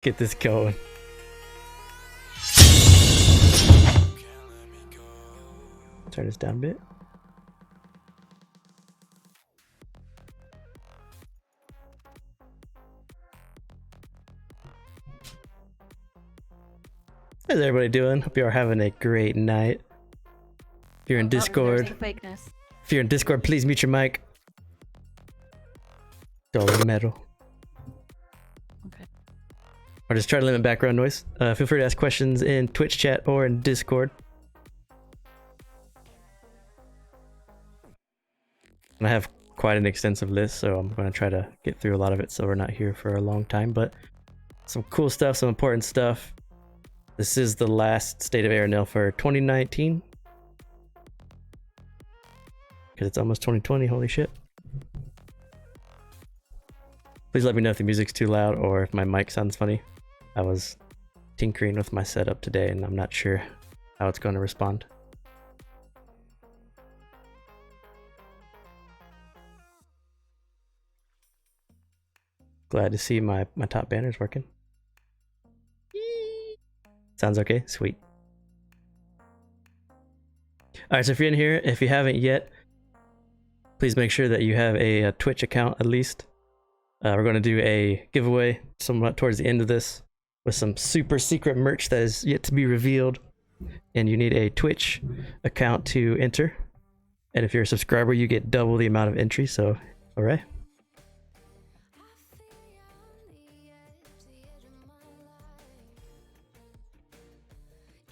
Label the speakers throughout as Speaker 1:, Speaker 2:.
Speaker 1: Get this going. Turn this down a bit. How's everybody doing? Hope you are having a great night. If you're in Discord, please mute your mic. Dollar metal.
Speaker 2: Okay.
Speaker 1: Or just try to limit background noise. Feel free to ask questions in Twitch chat or in Discord. And I have quite an extensive list, so I'm going to try to get through a lot of it so we're not here for a long time. But some cool stuff, some important stuff. This is the last State of Erenel for 2019. Because it's almost 2020, holy shit. Please let me know if the music's too loud or if my mic sounds funny. I was tinkering with my setup today and I'm not sure how it's going to respond. Glad to see my top banner's working. Sounds okay? Sweet. Alright, so if you're in here, if you haven't yet, please make sure that you have a Twitch account at least. We're going to do a giveaway somewhat towards the end of this with some super secret merch that is yet to be revealed. And you need a Twitch account to enter. And if you're a subscriber, you get double the amount of entry, so alright.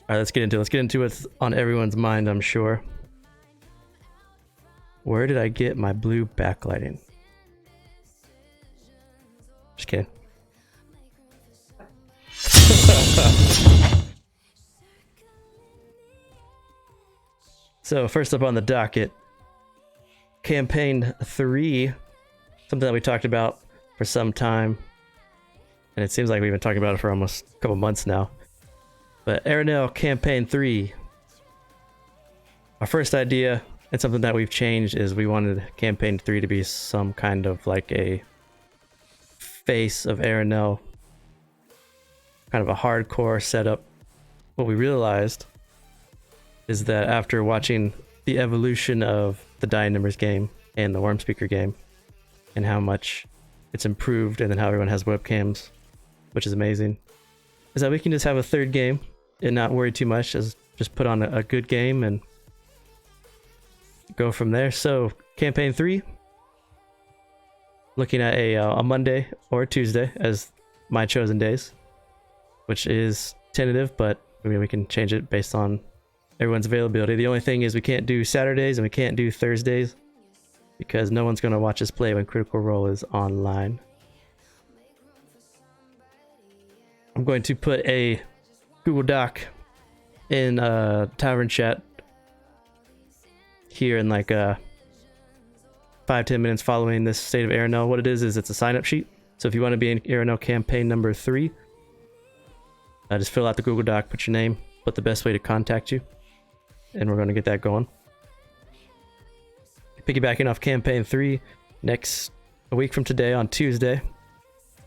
Speaker 1: Alright, let's get into it. Let's get into what's on everyone's mind, I'm sure. Where did I get my blue backlighting? Just kidding. So first up on the docket, campaign 3, something that we talked about for some time, and it seems like we've been talking about it for almost a couple months now. But Erenel campaign 3, our first idea, and something that we've changed, is we wanted campaign 3 to be some kind of like a face of Erenel, kind of a hardcore setup. What we realized is that after watching the evolution of the Dying Numbers game and the Worm Speaker game, and how much it's improved, and then how everyone has webcams, which is amazing, is that we can just have a third game and not worry too much, as just put on a good game and go from there. So campaign 3, looking at a Monday or a Tuesday as my chosen days, which is tentative, but I mean, we can change it based on everyone's availability. The only thing is we can't do Saturdays and we can't do Thursdays because no one's going to watch us play when Critical Role is online. I'm going to put a Google Doc in Tavern chat here in like 5-10 minutes following this State of Erenel. What it is it's a sign-up sheet. So if you want to be in Erenel campaign number 3, just fill out the Google Doc, put your name, put the best way to contact you, and we're going to get that going. Piggybacking off campaign 3, a week from today on Tuesday,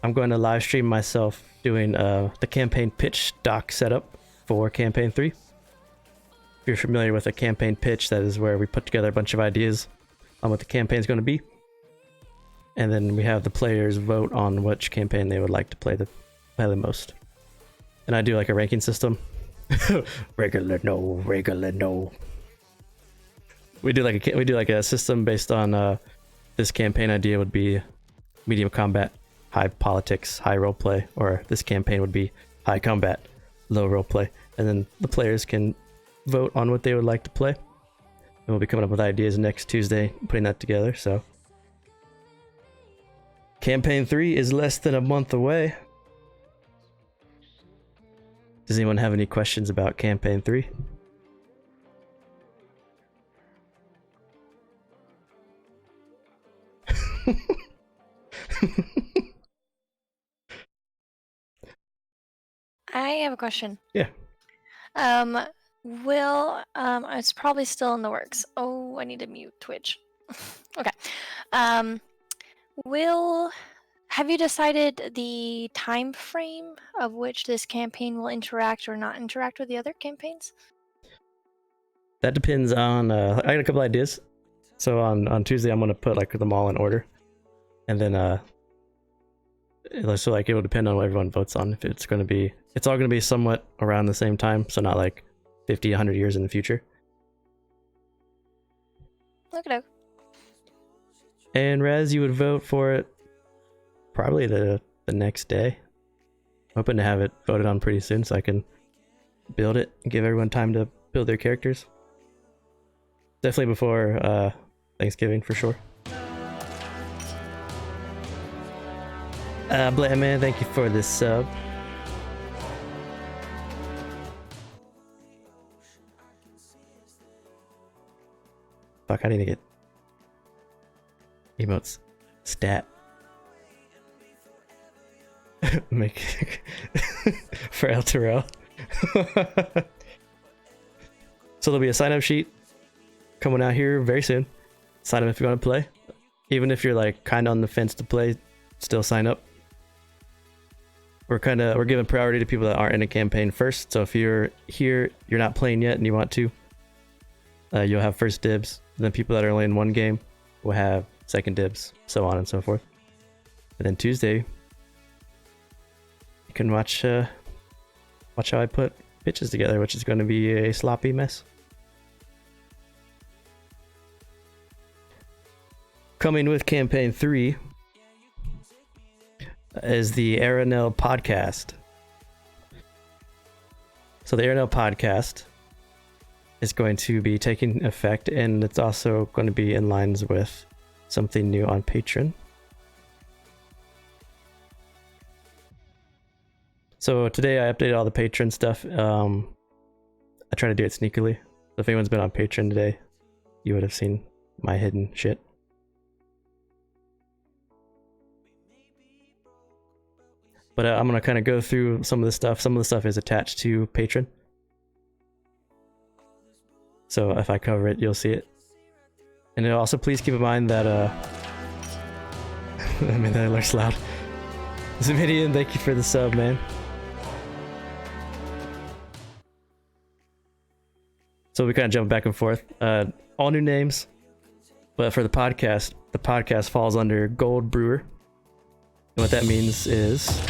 Speaker 1: I'm going to live stream myself doing the campaign pitch doc setup for campaign 3. If you're familiar with a campaign pitch, that is where we put together a bunch of ideas on what the campaign is going to be, and then we have the players vote on which campaign they would like to play the most. And I do like a ranking system. Regular no. We do like a system based on this campaign idea would be medium combat, high politics, high roleplay, or this campaign would be high combat, low roleplay, and then the players can vote on what they would like to play. And we'll be coming up with ideas next Tuesday, putting that together. So campaign 3 is less than a month away. Does anyone have any questions about campaign 3?
Speaker 2: I have a question.
Speaker 1: Yeah.
Speaker 2: It's probably still in the works. Oh, I need to mute Twitch. Okay. Will Have you decided the time frame of which this campaign will interact or not interact with the other campaigns?
Speaker 1: That depends on. I got a couple ideas. So on Tuesday, I'm gonna put like them all in order, and then so like it will depend on what everyone votes on. If it's all gonna be somewhat around the same time, so not like 50, 100 years in the future.
Speaker 2: Look it up.
Speaker 1: And Rez, you would vote for it probably the next day. Hoping to have it voted on pretty soon so I can build it and give everyone time to build their characters. Definitely before Thanksgiving for sure. Man, thank you for this sub. Fuck, I need to get emotes stat. Make for El Terrell. So there'll be a sign up sheet coming out here very soon. Sign up if you want to play. Even if you're like kind of on the fence to play, still sign up. We're giving priority to people that aren't in a campaign first. So if you're here, you're not playing yet and you want to, you'll have first dibs. And then people that are only in one game will have second dibs, so on and so forth. And then Tuesday, you can watch how I put pitches together, which is going to be a sloppy mess. Coming with campaign 3 is the Erenel podcast. So the Erenel podcast is going to be taking effect, and it's also going to be in lines with something new on Patreon. So today I updated all the Patreon stuff. I try to do it sneakily. So if anyone's been on Patreon today, you would have seen my hidden shit. But I'm going to kind of go through some of the stuff. Some of the stuff is attached to Patreon. So if I cover it, you'll see it. And also please keep in mind that, I mean, that alert's loud. Zamidian, thank you for the sub, man. So we kind of jump back and forth. All new names. But for the podcast falls under Gold Brewer. And what that means is...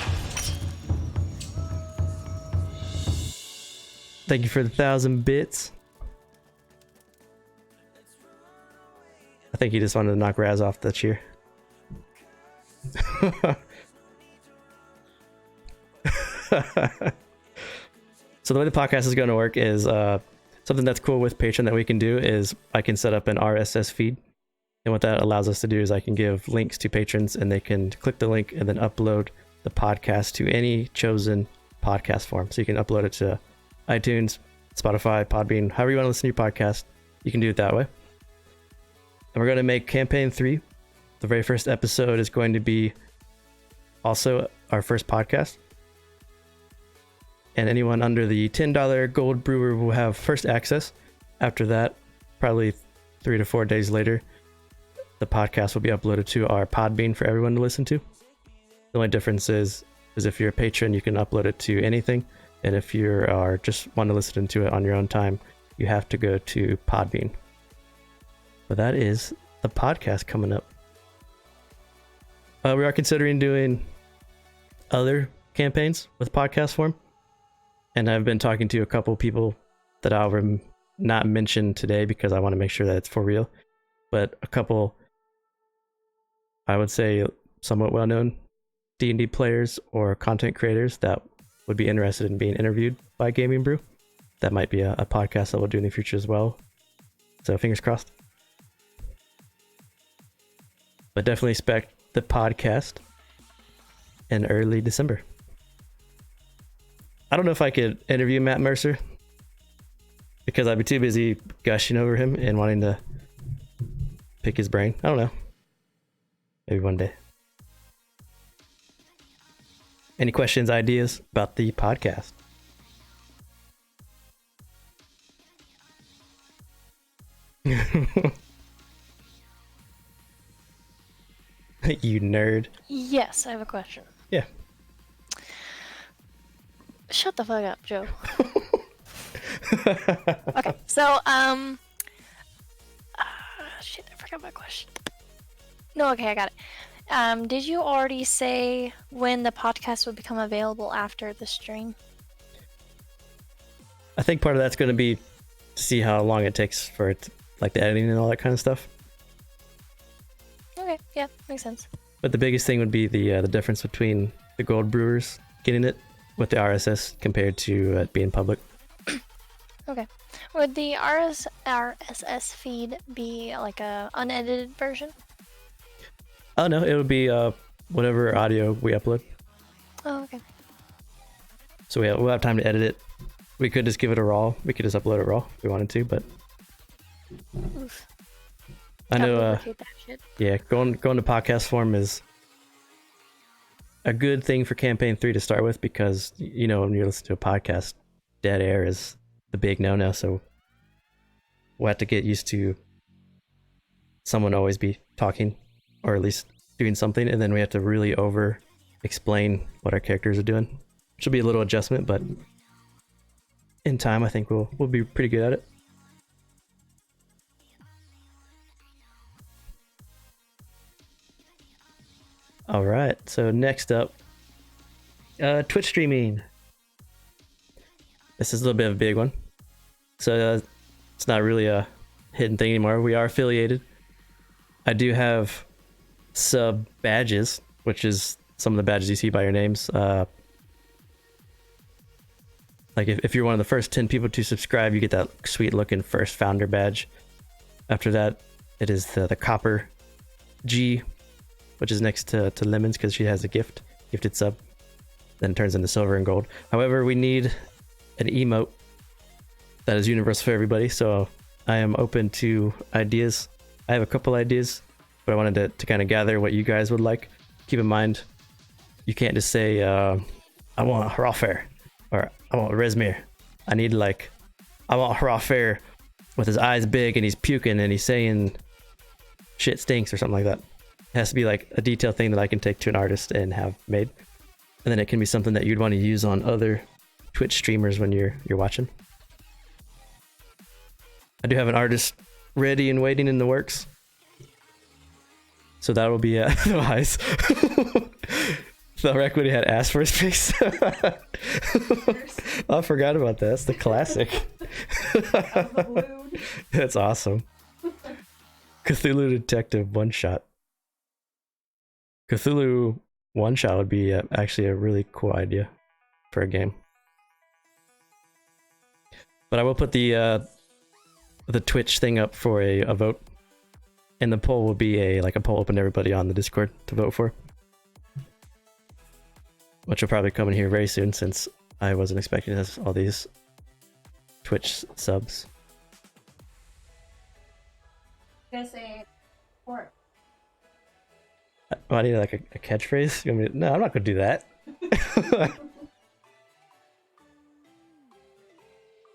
Speaker 1: Thank you for the 1,000 bits. I think he just wanted to knock Raz off the cheer. So the way the podcast is going to work is something that's cool with Patreon that we can do is I can set up an RSS feed. And what that allows us to do is I can give links to patrons and they can click the link and then upload the podcast to any chosen podcast form. So you can upload it to iTunes, Spotify, Podbean, however you want to listen to your podcast, you can do it that way. And we're going to make campaign 3. The very first episode is going to be also our first podcast. And anyone under the $10 Gold Brewer will have first access. After that, probably 3 to 4 days later, the podcast will be uploaded to our Podbean for everyone to listen to. The only difference is if you're a patron, you can upload it to anything. And if you are just want to listen to it on your own time, you have to go to Podbean. But that is the podcast coming up. We are considering doing other campaigns with podcast form. And I've been talking to a couple people that I'll not mention today because I want to make sure that it's for real. But a couple, I would say, somewhat well-known D&D players or content creators that would be interested in being interviewed by Gamingbrew. That might be a podcast that we'll do in the future as well. So fingers crossed. But definitely expect the podcast in early December. I don't know if I could interview Matt Mercer because I'd be too busy gushing over him and wanting to pick his brain. I don't know. Maybe one day. Any questions, ideas about the podcast? You nerd.
Speaker 2: Yes, I have a question.
Speaker 1: Yeah.
Speaker 2: Shut the fuck up, Joe. Okay, so shit, I forgot my question. No, okay, I got it. Did you already say when the podcast will become available after the stream?
Speaker 1: I think part of that's going to be to see how long it takes for it, like the editing and all that kind of stuff.
Speaker 2: Okay, yeah, makes sense.
Speaker 1: But the biggest thing would be the difference between the gold brewers getting it with the RSS compared to it being public.
Speaker 2: Okay. Would the RSS feed be like a unedited version?
Speaker 1: Oh no, it would be whatever audio we upload.
Speaker 2: Oh, okay.
Speaker 1: So we'll have time to edit it. We could just give it a raw. We could just upload it raw if we wanted to, but
Speaker 2: Oof.
Speaker 1: I know.
Speaker 2: Duplicate that shit.
Speaker 1: Yeah, going to podcast form is a good thing for campaign 3 to start with, because you know when you listen to a podcast, dead air is the big no-no. So we'll have to get used to someone always be talking, or at least doing something, and then we have to really over explain what our characters are doing, which will be a little adjustment, but in time I think we'll be pretty good at it. All right, so next up, Twitch streaming. This is a little bit of a big one, so it's not really a hidden thing anymore. We are affiliated. I do have sub badges, which is some of the badges you see by your names. Like if you're one of the first 10 people to subscribe, you get that sweet looking first founder badge. After that, it is the copper G, which is next to Lemons because she has a gifted sub. Then it turns into silver and gold. However, we need an emote that is universal for everybody, so I am open to ideas. I have a couple ideas, but I wanted to kind of gather what you guys would like. Keep in mind, you can't just say, I want Hrafer, or I want Resmir. I need I want Hrafer with his eyes big and he's puking and he's saying shit stinks or something like that. It has to be like a detailed thing that I can take to an artist and have made. And then it can be something that you'd want to use on other Twitch streamers when you're watching. I do have an artist ready and waiting in the works, so that will be the eyes. The Requity had asked for his face. Oh, I forgot about that. That's the classic. That's awesome. Cthulhu Detective one shot. Cthulhu one shot would be actually a really cool idea for a game. But I will put the Twitch thing up for a vote, and the poll will be a poll open to everybody on the Discord to vote for, which will probably come in here very soon since I wasn't expecting this, all these Twitch subs.
Speaker 3: Gonna say support.
Speaker 1: Oh, I need like a catchphrase. No, I'm not gonna do that.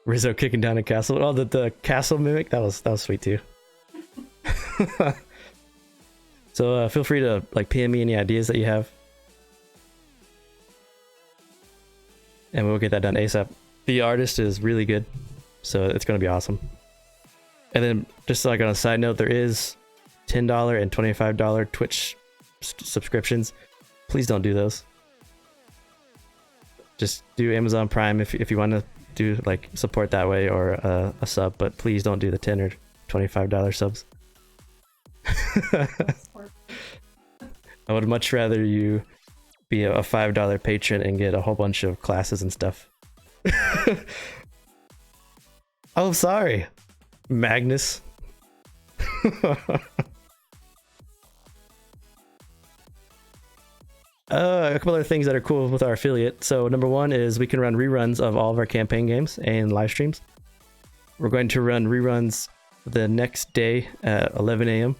Speaker 1: Rizzo kicking down a castle. Oh, the castle mimic, that was sweet too. So feel free to PM me any ideas that you have, and we'll get that done ASAP. The artist is really good, so it's gonna be awesome. And then just on a side note, there is $10 and $25 Twitch subscriptions. Please don't do those. Just do Amazon Prime if you want to do support that way, or a sub, but please don't do the $10 or $25 subs. I would much rather you be a $5 patron and get a whole bunch of classes and stuff. Oh, sorry, Magnus. A couple other things that are cool with our affiliate. So number one is we can run reruns of all of our campaign games and live streams. We're going to run reruns the next day at 11 a.m.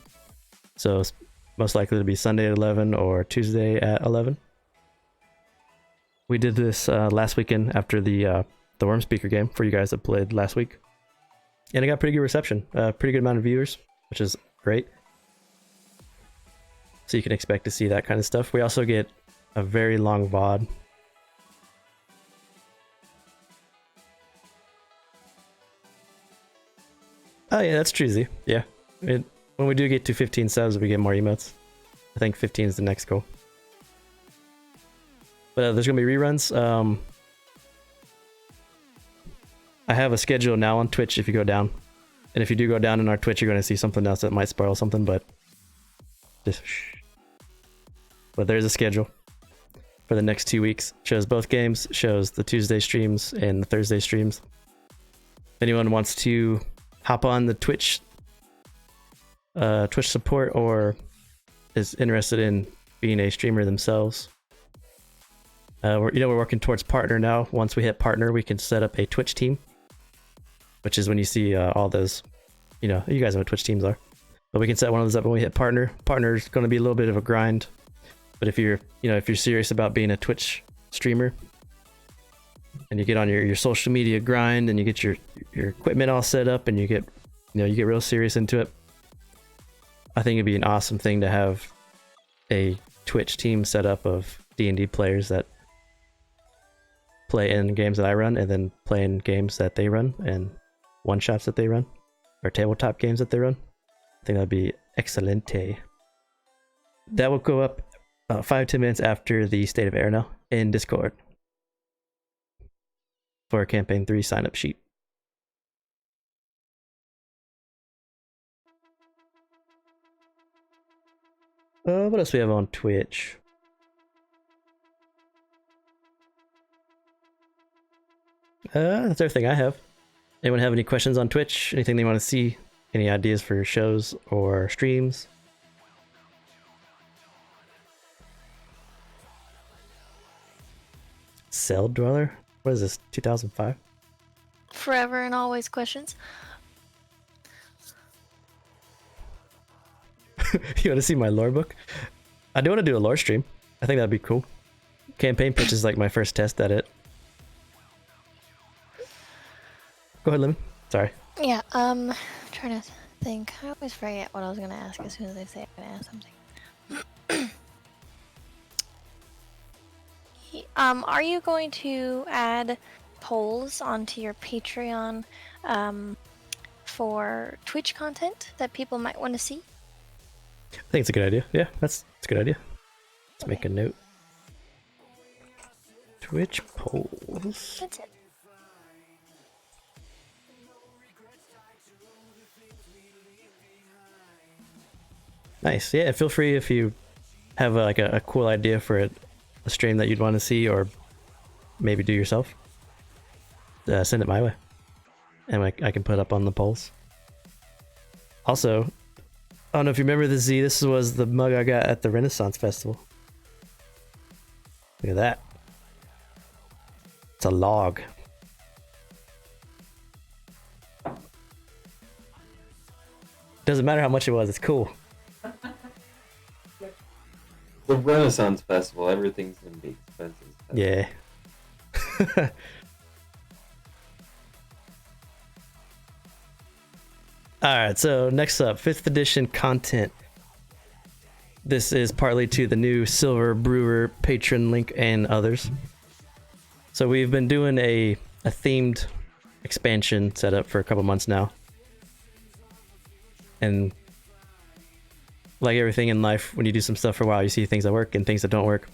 Speaker 1: So it's most likely to be Sunday at 11 or Tuesday at 11. We did this last weekend after the Worm Speaker game for you guys that played last week, and it got pretty good reception. Pretty good amount of viewers, which is great. So you can expect to see that kind of stuff. We also get a very long VOD. Oh yeah, that's Treasy. Yeah. When we do get to 15 subs, we get more emotes. I think 15 is the next goal. But there's going to be reruns. I have a schedule now on Twitch if you go down. And if you do go down in our Twitch, you're going to see something else that might spoil something, but just shh. But there's a schedule for the next 2 weeks. Shows both games, shows the Tuesday streams and the Thursday streams. If anyone wants to hop on the Twitch support or is interested in being a streamer themselves, we're working towards partner now. Once we hit partner, we can set up a Twitch team, which is when you see all those, you guys know what Twitch teams are. But we can set one of those up when we hit partner. Partner is going to be a little bit of a grind, but if you're serious about being a Twitch streamer and you get on your social media grind and you get your equipment all set up and you get real serious into it, I think it'd be an awesome thing to have a Twitch team set up of D&D players that play in games that I run and then play in games that they run and one-shots that they run or tabletop games that they run. I think that'd be excelente. That will go up 5-10 minutes after the State of Erenel in Discord for a Campaign 3 sign-up sheet. What else we have on Twitch? That's everything I have. Anyone have any questions on Twitch? Anything they want to see? Any ideas for shows or streams? Cell Dweller? What is this, 2005?
Speaker 2: Forever and always questions.
Speaker 1: You want to see my lore book? I do want to do a lore stream. I think that'd be cool. Campaign pitch is like my first test at it. Go ahead, Lemon. Sorry.
Speaker 2: Yeah, trying to think. I always forget what I was gonna ask as soon as they say I'm gonna ask something. Are you going to add polls onto your Patreon for Twitch content that people might want to see?
Speaker 1: I think it's a good idea. Yeah, that's a good idea. Let's make a note. Twitch polls.
Speaker 2: That's it.
Speaker 1: Nice. Yeah, feel free if you have a cool idea for a stream that you'd want to see or maybe do yourself. Send it my way, and I can put up on the polls. Also, I don't know if you remember the Z. This was the mug I got at the Renaissance Festival. Look at that. It's a log. Doesn't matter how much it was. It's cool.
Speaker 4: The Renaissance Festival, everything's gonna be expensive.
Speaker 1: Yeah. Alright, so next up, 5th edition content. This is partly to the new Silver Brewer patron link and others. So we've been doing a themed expansion setup for a couple months now. And like everything in life, when you do some stuff for a while, you see things that work and things that don't work.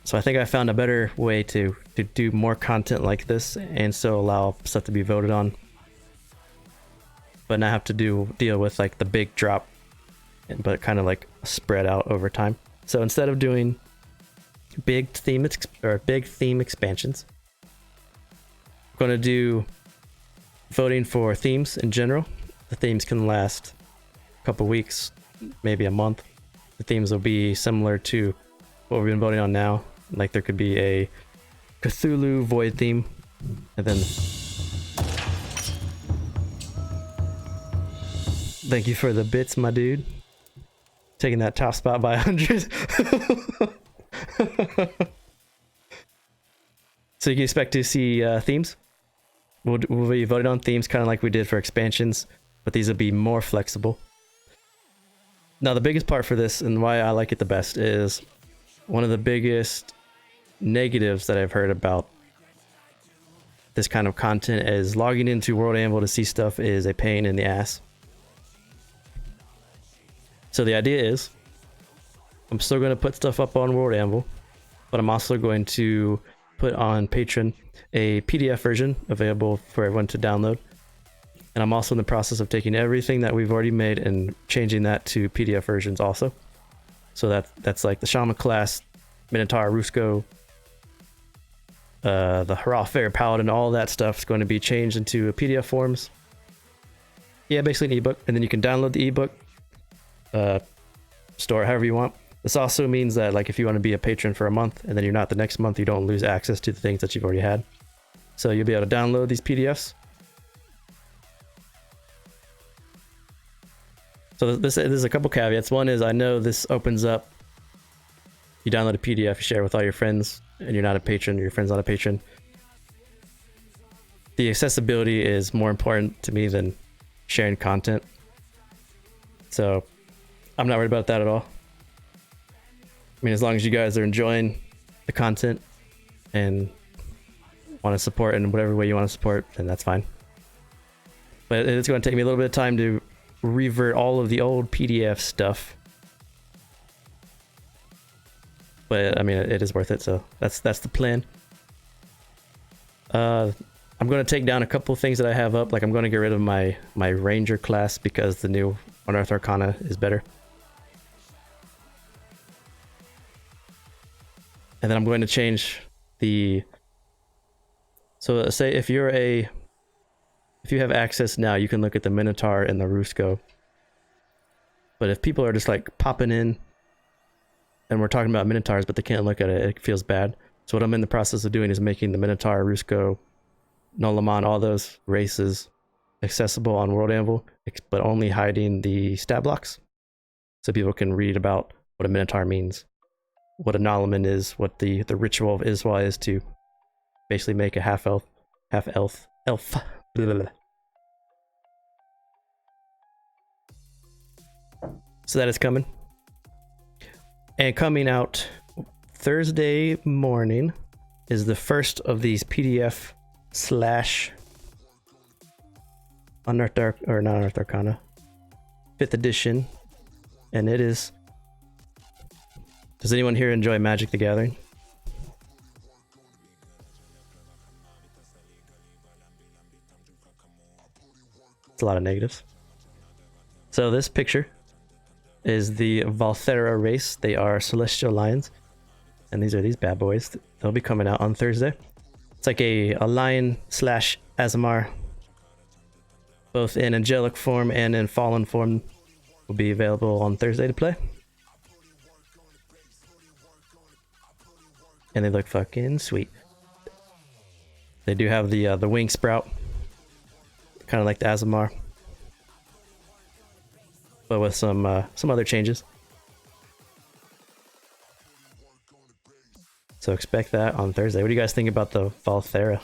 Speaker 1: So I think I found a better way to do more content like this and still allow stuff to be voted on, but not have to deal with like the big drop, but kind of like spread out over time. So instead of doing big theme expansions, I'm going to do voting for themes in general. The themes can last a couple weeks, maybe a month. The themes will be similar to what we've been voting on now. Like there could be a Cthulhu Void theme, and then thank you for the bits, my dude. Taking that top spot by 100. So you can expect to see themes. We'll be voting on themes kind of like we did for expansions, but these will be more flexible. Now the biggest part for this and why I like it the best is one of the biggest negatives that I've heard about this kind of content is logging into World Anvil to see stuff is a pain in the ass. So the idea is I'm still going to put stuff up on World Anvil, but I'm also going to put on Patreon a PDF version available for everyone to download. And I'm also in the process of taking everything that we've already made and changing that to PDF versions also. So that's like the Shaman class, Minotaur, Rusko, the Hurrah Fair Paladin, all that stuff is going to be changed into PDF forms. Yeah, basically an ebook, and then you can download the ebook, store it however you want. This also means that like if you want to be a patron for a month and then you're not the next month, you don't lose access to the things that you've already had. So you'll be able to download these PDFs. So there's a couple caveats. One is I know this opens up, you download a PDF, you share it with all your friends, and you're not a patron, your friend's not a patron. The accessibility is more important to me than sharing content. So I'm not worried about that at all. I mean, as long as you guys are enjoying the content and want to support in whatever way you want to support, then that's fine. But it's going to take me a little bit of time to revert all of the old PDF stuff. But I mean, it is worth it, so that's the plan. I'm going to take down a couple of things that I have up, like I'm going to get rid of my Ranger class because the new Unearthed Arcana is better. And then I'm going to change the... So say if you have access now, you can look at the Minotaur and the Rusko. But if people are just like popping in and we're talking about Minotaurs, but they can't look at it, it feels bad. So what I'm in the process of doing is making the Minotaur, Rusko, Nolaman, all those races accessible on World Anvil, but only hiding the stat blocks. So people can read about what a Minotaur means, what a Nolaman is, what the ritual of Iswa is to basically make a half-elf. Blah, blah, blah. So that is coming. And coming out Thursday morning is the first of these PDF / Unearthed or not Unearthed Arcana 5th edition, and it is. Does anyone here enjoy Magic the Gathering? It's a lot of negatives. So this picture is the Valthera race. They are celestial lions, and these are these bad boys. They'll be coming out on Thursday. It's like a lion / Azamar, both in angelic form and in fallen form, will be available on Thursday to play. And they look fucking sweet. They do have the wing sprout, kind of like the Azamar, but with some other changes. So expect that on Thursday. What do you guys think about the Valthera?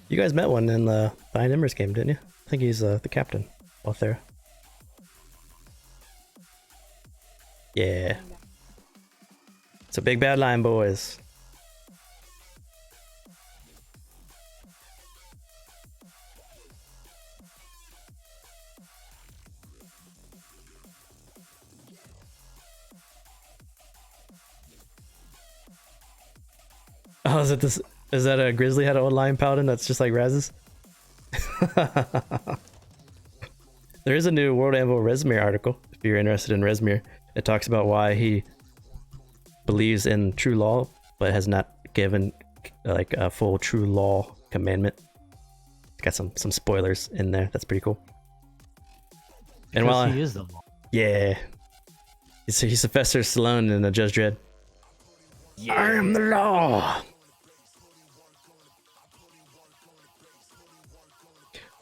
Speaker 1: You guys met one in the Bind Embers game, didn't you? I think he's the captain, Valthera. Yeah. It's a big bad lion, boys. Oh, is it this? Is that a grizzly had an old lion paladin that's just like Raz's? There is a new World Anvil Rezmir article, if you're interested in Rezmir. It talks about why he believes in true law, but has not given like a full true law commandment. It's got some spoilers in there. That's pretty cool. And while
Speaker 5: he is the law.
Speaker 1: Yeah, he's Professor Stallone in the Judge Dredd. Yeah. I am the law.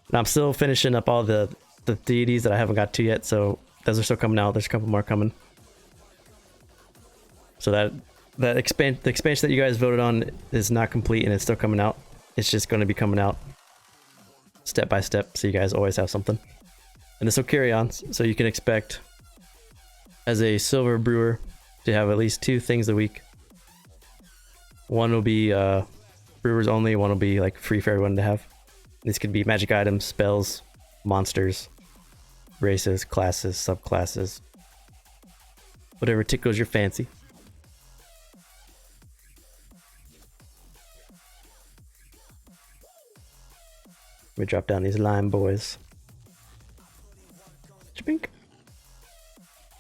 Speaker 1: And I'm still finishing up all the deities that I haven't got to yet, so those are still coming out. There's a couple more coming. So the expansion that you guys voted on is not complete, and it's still coming out It's just going to be coming out step by step, so you guys always have something. And this will carry on, so you can expect, as a silver brewer, to have at least 2 things a week. One will be brewers only, one will be like free for everyone to have. These could be magic items, spells, monsters, races, classes, subclasses, whatever tickles your fancy. Let me drop down these lime boys. Chipink.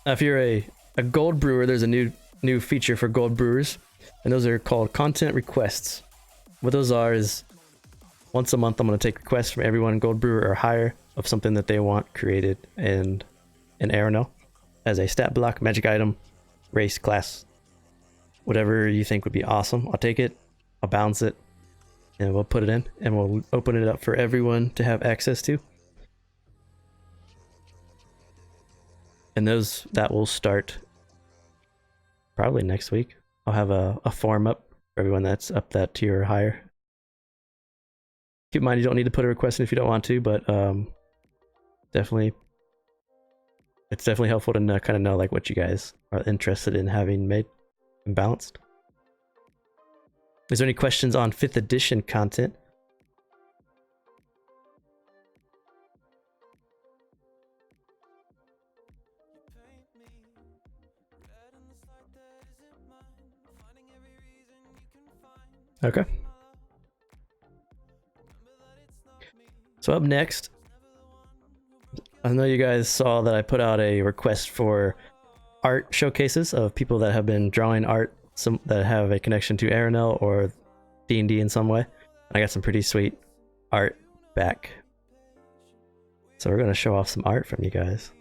Speaker 1: Now, if you're a gold brewer, there's a new feature for gold brewers, and those are called content requests. What those are is, once a month I'm going to take requests from everyone gold brewer or higher of something that they want created in Erenel as a stat block, magic item, race, class, whatever you think would be awesome. I'll take it, I'll bounce it, and we'll put it in, and we'll open it up for everyone to have access to. And that will start probably next week. I'll have a form up for everyone that's up that tier or higher. Keep in mind, you don't need to put a request in if you don't want to, but it's definitely helpful to kind of know like what you guys are interested in having made and balanced. Is there any questions on 5th edition content? Okay. So up next, I know you guys saw that I put out a request for art showcases of people that have been drawing art, some that have a connection to Erenel or D&D in some way. I got some pretty sweet art back. So we're going to show off some art from you guys.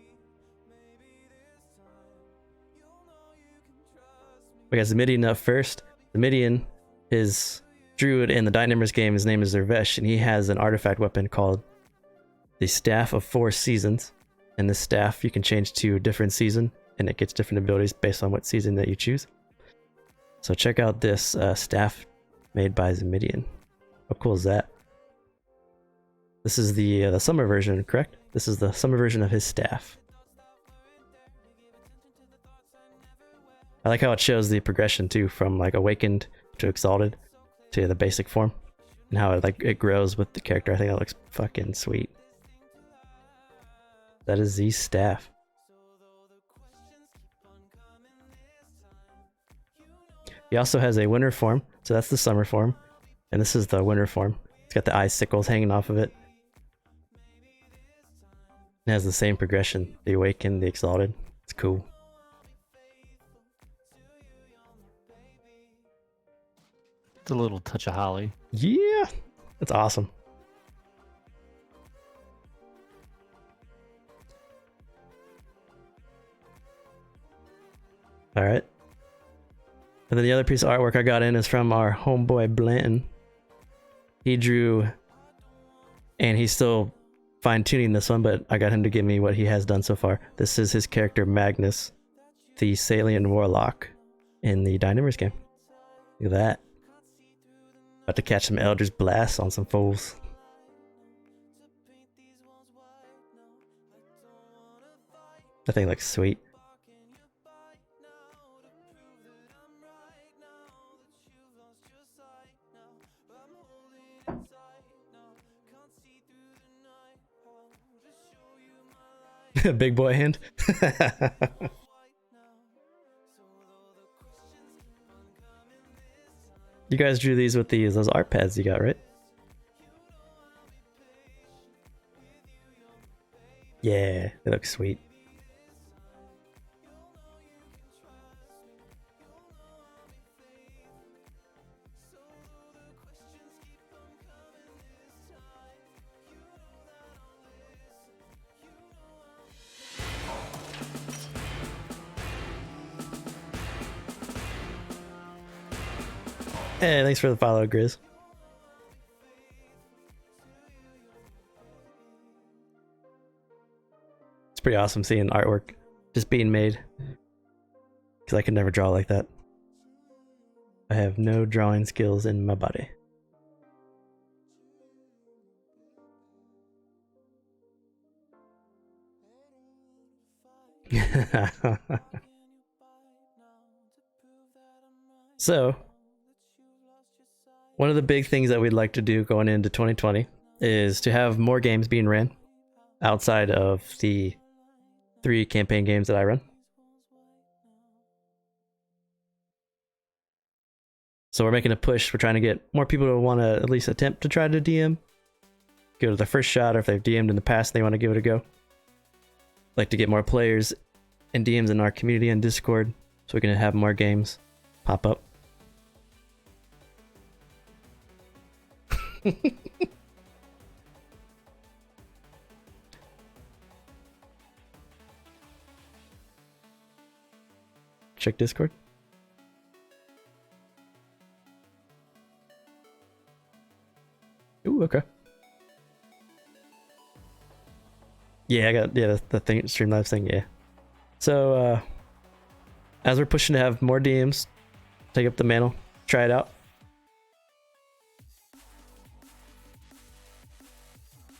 Speaker 1: We got Zemidian up first. Zemidian is druid in the Dynamers game. His name is Zervesh, and he has an artifact weapon called the Staff of 4 Seasons. And this staff you can change to a different season, and it gets different abilities based on what season that you choose. So check out this staff made by Zemidian. How cool is that? This is the summer version, correct? This is the summer version of his staff. I like how it shows the progression too, from like awakened to exalted to the basic form, and how it grows with the character. I think that looks fucking sweet. That is the staff. He also has a winter form, so that's the summer form, and this is the winter form. It's got the icicles hanging off of it. It has the same progression, the awakened, the exalted. It's cool.
Speaker 5: A little touch of holly.
Speaker 1: Yeah, that's awesome. All right. And then the other piece of artwork I got in is from our homeboy Blanton. He drew, and he's still fine-tuning this one, but I got him to give me what he has done so far. This is his character Magnus, the Salian Warlock in the Dynamers game. Look at that. About to catch some Eldritch Blasts on some foes. That thing looks sweet. Big boy hand. You guys drew these with those art pads you got, right? Yeah, they look sweet. Hey, thanks for the follow, Grizz. It's pretty awesome seeing artwork just being made, because I could never draw like that. I have no drawing skills in my body. So, one of the big things that we'd like to do going into 2020 is to have more games being ran outside of the 3 campaign games that I run. So we're making a push. We're trying to get more people to want to at least attempt to try to DM. Go to the first shot, or if they've DM'd in the past and they want to give it a go. Like to get more players and DMs in our community and Discord so we can have more games pop up. Check Discord. Ooh, okay. Yeah, I got the thing, Streamlabs thing, yeah. So as we're pushing to have more DMs, take up the mantle, try it out.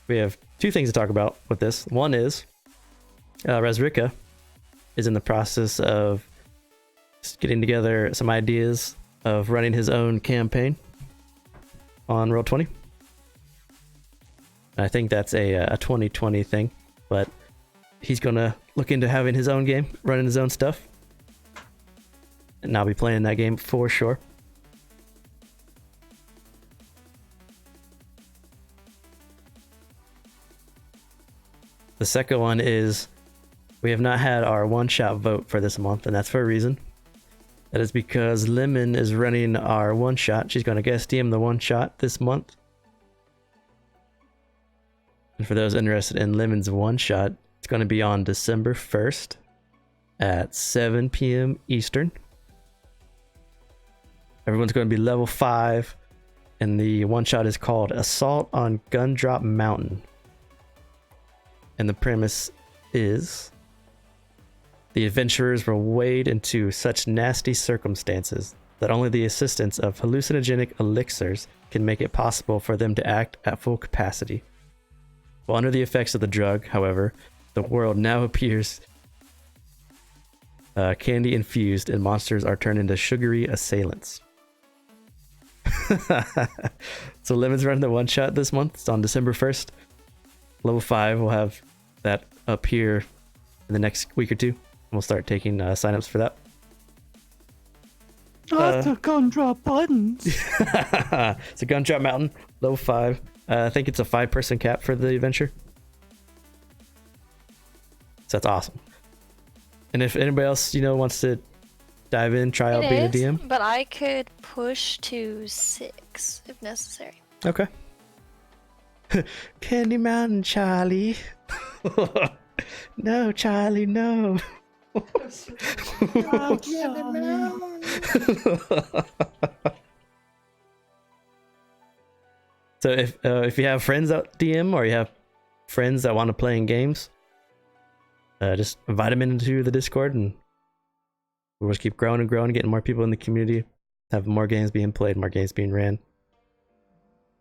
Speaker 1: We have 2 things to talk about with this. One is Resrika is in the process of getting together some ideas of running his own campaign on Roll20. I think that's a 2020 thing, but he's gonna look into having his own game, running his own stuff, and I'll be playing that game for sure. The second one is we have not had our one-shot vote for this month, and that's for a reason. That is because Lemon is running our one-shot. She's going to guest DM the one-shot this month. And for those interested in Lemon's one-shot, it's going to be on December 1st at 7 p.m. Eastern. Everyone's going to be level 5, and the one-shot is called Assault on Gundrop Mountain. And the premise is the adventurers were wade into such nasty circumstances that only the assistance of hallucinogenic elixirs can make it possible for them to act at full capacity. While under the effects of the drug, however, the world now appears candy infused and monsters are turned into sugary assailants. So Lemon's running the one shot this month. It's on December 1st. Level 5 will have that up here in the next week or 2. We'll start taking signups for that.
Speaker 5: The Gundrop buttons.
Speaker 1: It's a Gundrop Mountain, level 5. I think it's a 5-person cap for the adventure. So that's awesome. And if anybody else, wants to dive in, try out being a DM.
Speaker 2: But I could push to 6 if necessary.
Speaker 1: Okay. Candy Mountain, Charlie. No, Charlie, no. So if you have friends out DM, or you have friends that want to play in games, just invite them into the Discord, and we'll just keep growing and growing, getting more people in the community, have more games being played, more games being ran.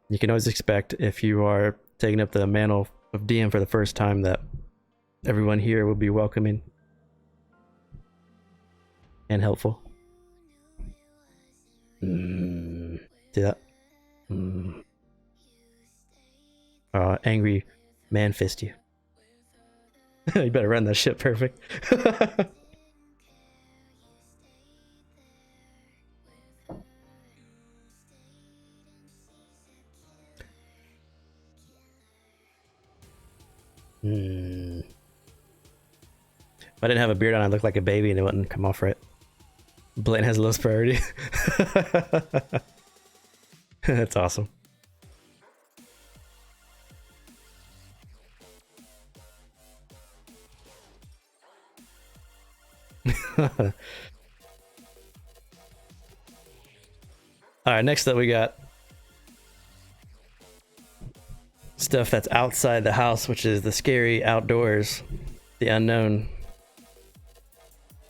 Speaker 1: You can always expect, if you are taking up the mantle of DM for the first time, that everyone here will be welcoming and helpful. See that? Angry man fist you. You better run that shit perfect. If I didn't have a beard on, I'd look like a baby and it wouldn't come off right. Blaine has the lowest priority. That's awesome. Alright, next up we got stuff that's outside the house, which is the scary outdoors, the unknown.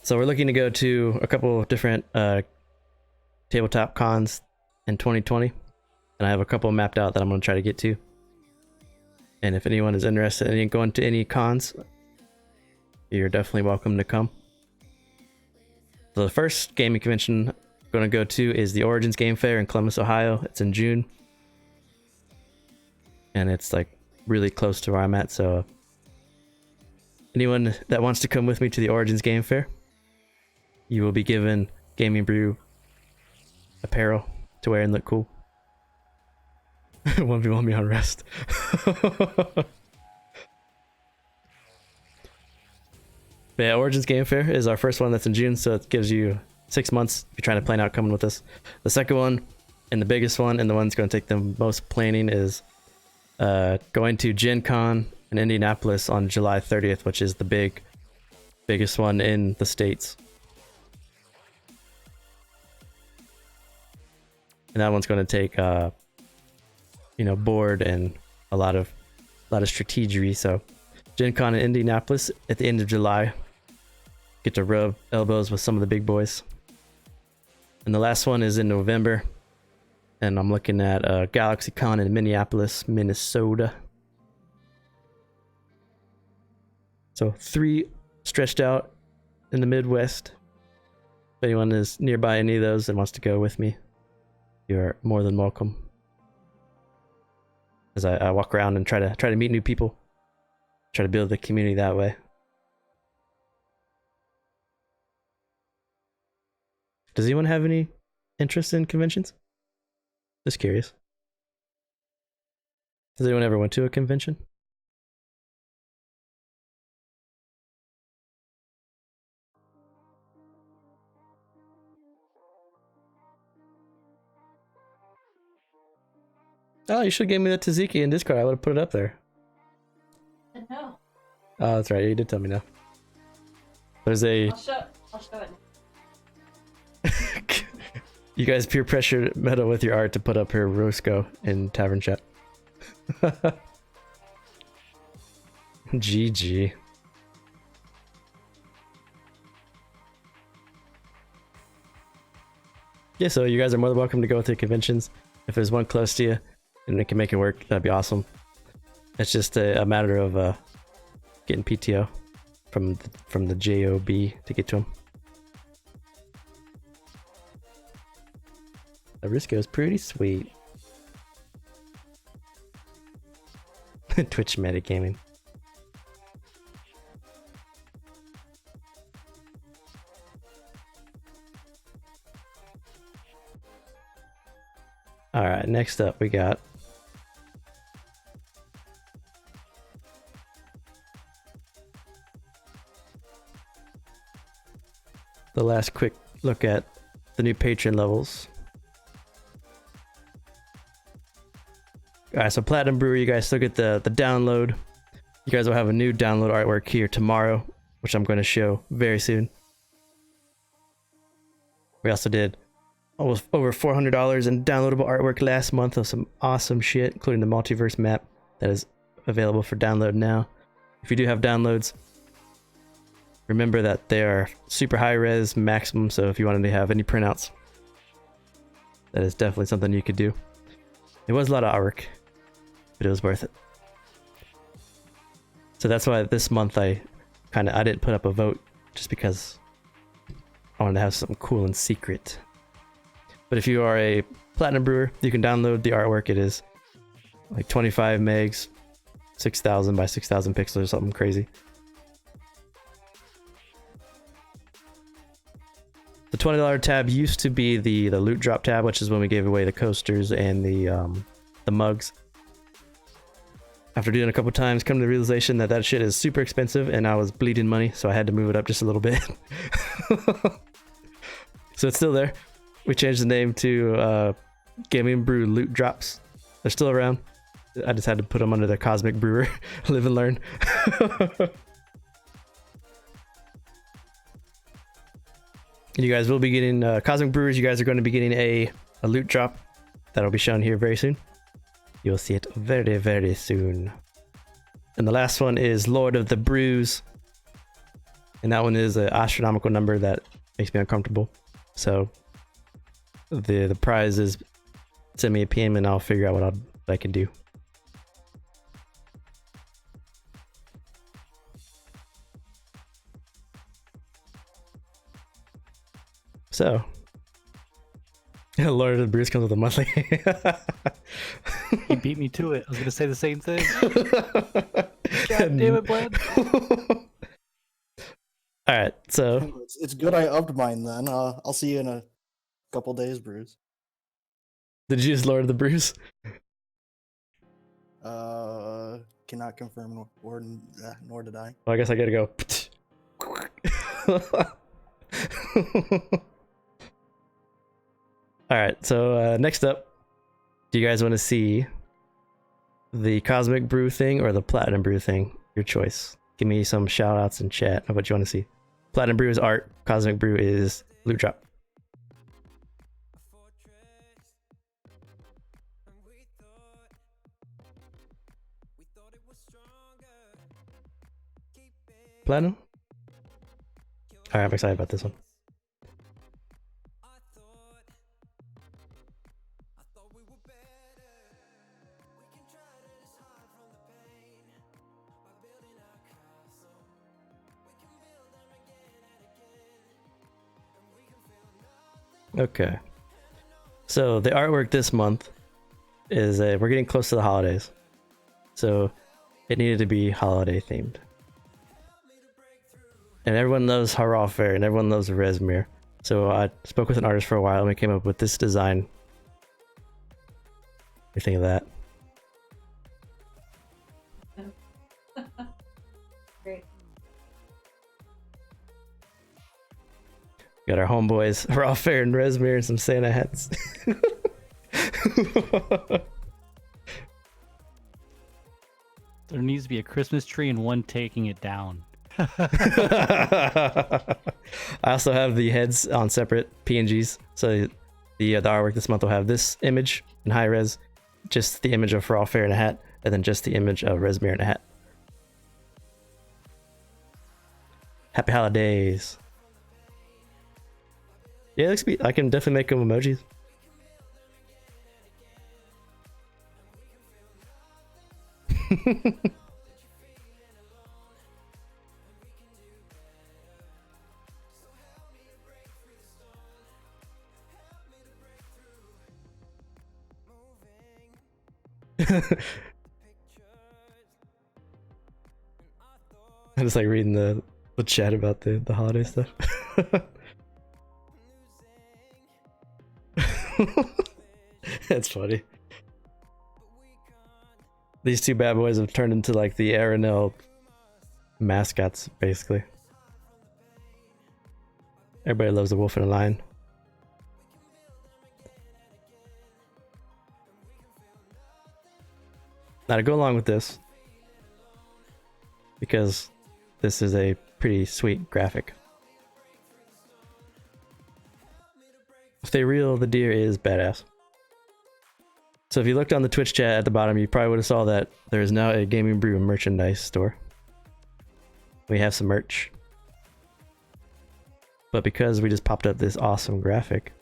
Speaker 1: So we're looking to go to a couple of different tabletop cons in 2020, and I have a couple mapped out that I'm going to try to get to. And if anyone is interested in going to any cons, you're definitely welcome to come. So the first gaming convention I'm going to go to is the Origins Game Fair in Columbus, Ohio. It's in June. And it's like really close to where I'm at, so anyone that wants to come with me to the Origins Game Fair, you will be given Gamingbrew apparel to wear and look cool. 1v1 me on rest. But yeah, Origins Game Fair is our first one. That's in June, so it gives you 6 months if you're trying to plan out coming with us. The second one, and the biggest one, and the one that's going to take the most planning, is going to Gen Con in Indianapolis on July 30th, which is the biggest one in the States. And that one's going to take board and a lot of strategery. So Gen Con in Indianapolis at the end of July. Get to rub elbows with some of the big boys. And the last one is in November, and I'm looking at GalaxyCon in Minneapolis, Minnesota. So 3 stretched out in the Midwest. If anyone is nearby any of those and wants to go with me, you're more than welcome. As I walk around and try to meet new people, try to build the community that way. Does anyone have any interest in conventions? Just curious. Has anyone ever went to a convention? Oh, you should have gave me that Taziki in Discord. I would have put it up there.
Speaker 3: No.
Speaker 1: Oh, that's right. You did tell me now. There's a...
Speaker 3: I'll show it.
Speaker 1: You guys peer pressure Meta with your art to put up her Roscoe in Tavern Chat. GG. Yeah, so you guys are more than welcome to go to conventions. If there's one close to you and they can make it work, that'd be awesome. It's just a matter of getting PTO from the JOB to get to them. The Risco is pretty sweet. Twitch metagaming. Alright, next up we got the last quick look at the new patron levels. Alright, so Platinum Brewer, you guys still get the download. You guys will have a new download artwork here tomorrow, which I'm going to show very soon. We also did almost over $400 in downloadable artwork last month of some awesome shit, including the multiverse map that is available for download now. If you do have downloads, remember that they are super high res maximum, so if you wanted to have any printouts, that is definitely something you could do. It was a lot of artwork, but it was worth it. So that's why this month I didn't put up a vote, just because I wanted to have something cool and secret. But if you are a Platinum Brewer, you can download the artwork. It is like 25 megs, 6,000 by 6,000 pixels or something crazy. The $20 tab used to be the loot drop tab, which is when we gave away the coasters and the mugs. After doing it a couple times, come to the realization that shit is super expensive, and I was bleeding money, so I had to move it up just a little bit. So it's still there. We changed the name to Gamingbrew Loot Drops. They're still around. I just had to put them under the Cosmic Brewer. Live and learn. You guys will be getting Cosmic Brewers. You guys are going to be getting a loot drop that'll be shown here very soon. You'll see it very, very soon. And the last one is Lord of the Brews, and that one is an astronomical number that makes me uncomfortable. So the prize is send me a PM and I'll figure out what I can do. So, Lord of the Brews comes with a monthly.
Speaker 5: He beat me to it. I was gonna say the same thing. God damn it, Blad.
Speaker 1: All right, so
Speaker 6: It's good I upped mine then. I'll see you in a couple days, Bruce.
Speaker 1: did you use Lord of the Brews?
Speaker 6: Cannot confirm nor did I.
Speaker 1: Well, I guess I gotta go. All right, so next up, do you guys want to see the Cosmic Brew thing or the Platinum Brew thing? Your choice. Give me some shout outs in chat of what you want to see. Platinum Brew is art, Cosmic Brew is loot drop. Platinum? Alright, I'm excited about this one. Okay. So the artwork this month is we're getting close to the holidays. So it needed to be holiday themed. And everyone loves Hurrah Fair and everyone loves Resmir. So I spoke with an artist for a while and we came up with this design. What do you think of that?
Speaker 3: Great.
Speaker 1: Got our homeboys Hurrah Fair and Resmir and some Santa hats.
Speaker 5: There needs to be a Christmas tree and one taking it down.
Speaker 1: I also have the heads on separate PNGs. So the artwork this month will have this image in high res, just the image of Hurrah Fair in a hat, and then just the image of Resmir in a hat. Happy holidays. Yeah, it looks be. I can definitely make them emojis. I just like reading the chat about the holiday stuff. That's funny. These two bad boys have turned into like the Erenel mascots, basically. Everybody loves a wolf and a lion. Now to go along with this, because this is a pretty sweet graphic. If they reel, the deer is badass. So if you looked on the Twitch chat at the bottom, you probably would have saw that there is now a Gamingbrew merchandise store. We have some merch. But because we just popped up this awesome graphic,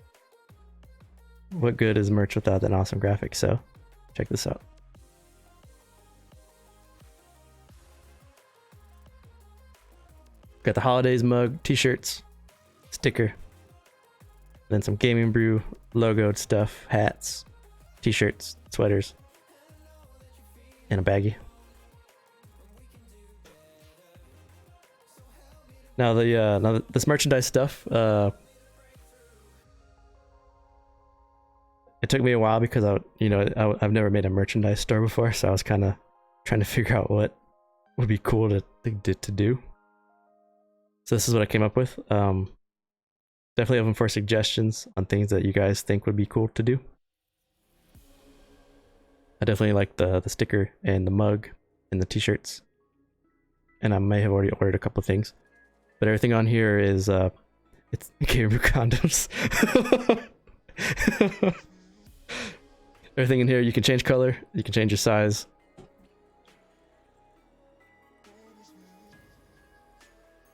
Speaker 1: what good is merch without an awesome graphic? So check this out. Got the holidays mug, t-shirts, sticker, then some Gamingbrew logoed stuff, hats, t-shirts, sweaters, and a baggie. Now this merchandise stuff, it took me a while because I've never made a merchandise store before, so I was kind of trying to figure out what would be cool to do. So this is what I came up with. Definitely open for suggestions on things that you guys think would be cool to do. I definitely like the sticker and the mug and the t-shirts. And I may have already ordered a couple of things. But everything on here is it's Gamingbrew condoms. Everything in here you can change color, you can change your size.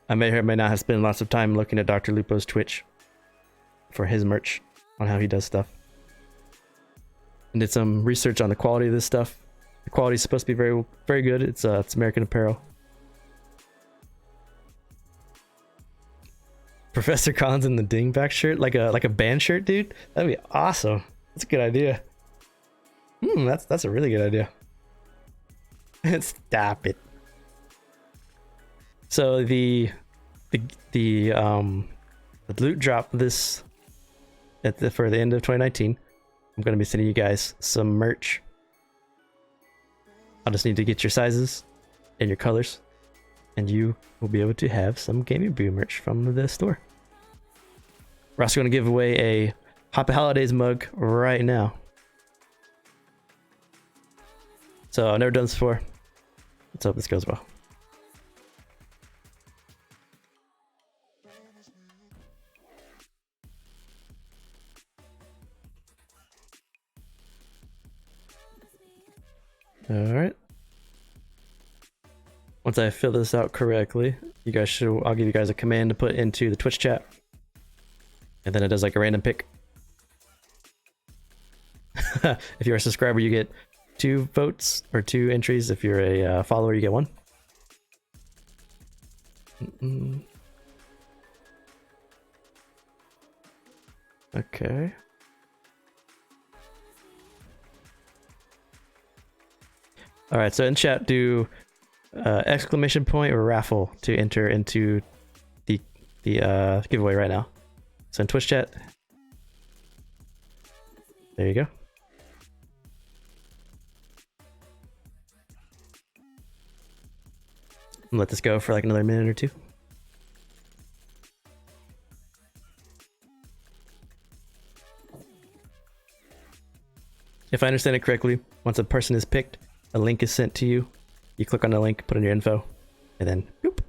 Speaker 1: I may or may not have spent lots of time looking at Dr. Lupo's Twitch for his merch on how he does stuff. And did some research on the quality of this stuff. The quality is supposed to be very, very good. It's American Apparel. Professor Collins in the dingback shirt, like a band shirt, dude. That'd be awesome. That's a good idea. That's a really good idea. Stop it. So the loot drop this for the end of 2019. I'm gonna be sending you guys some merch. I'll just need to get your sizes and your colors, and you will be able to have some Gamingbrew merch from the store. We're also going to give away a Happy Holidays mug right now. So I've never done this before. Let's hope this goes well. Alright. Once I fill this out correctly, I'll give you guys a command to put into the Twitch chat. And then it does like a random pick. If you're a subscriber, you get 2 votes or 2 entries. If you're a follower, you get 1. Okay. All right, so in chat, do exclamation point or raffle to enter into the giveaway right now. So in Twitch chat, there you go. Let this go for like another minute or 2. If I understand it correctly, once a person is picked, a link is sent to you. You click on the link, put in your info, and then boop.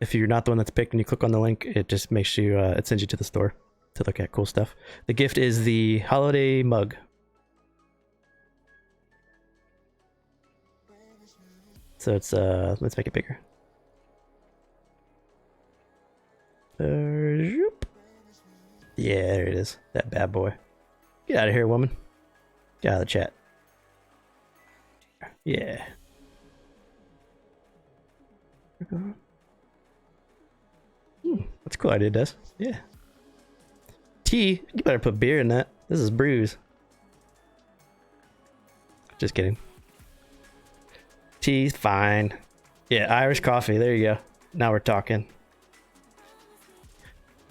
Speaker 1: If you're not the one that's picked and you click on the link, it just makes you, it sends you to the store to look at cool stuff. The gift is the holiday mug. So it's, let's make it bigger. Zoop. Yeah, there it is. That bad boy. Get out of here, woman. Get out of the chat. Yeah. That's a cool idea, Des. Yeah. Tea? You better put beer in that. This is brews. Just kidding. Tea's fine. Yeah, Irish coffee. There you go. Now we're talking.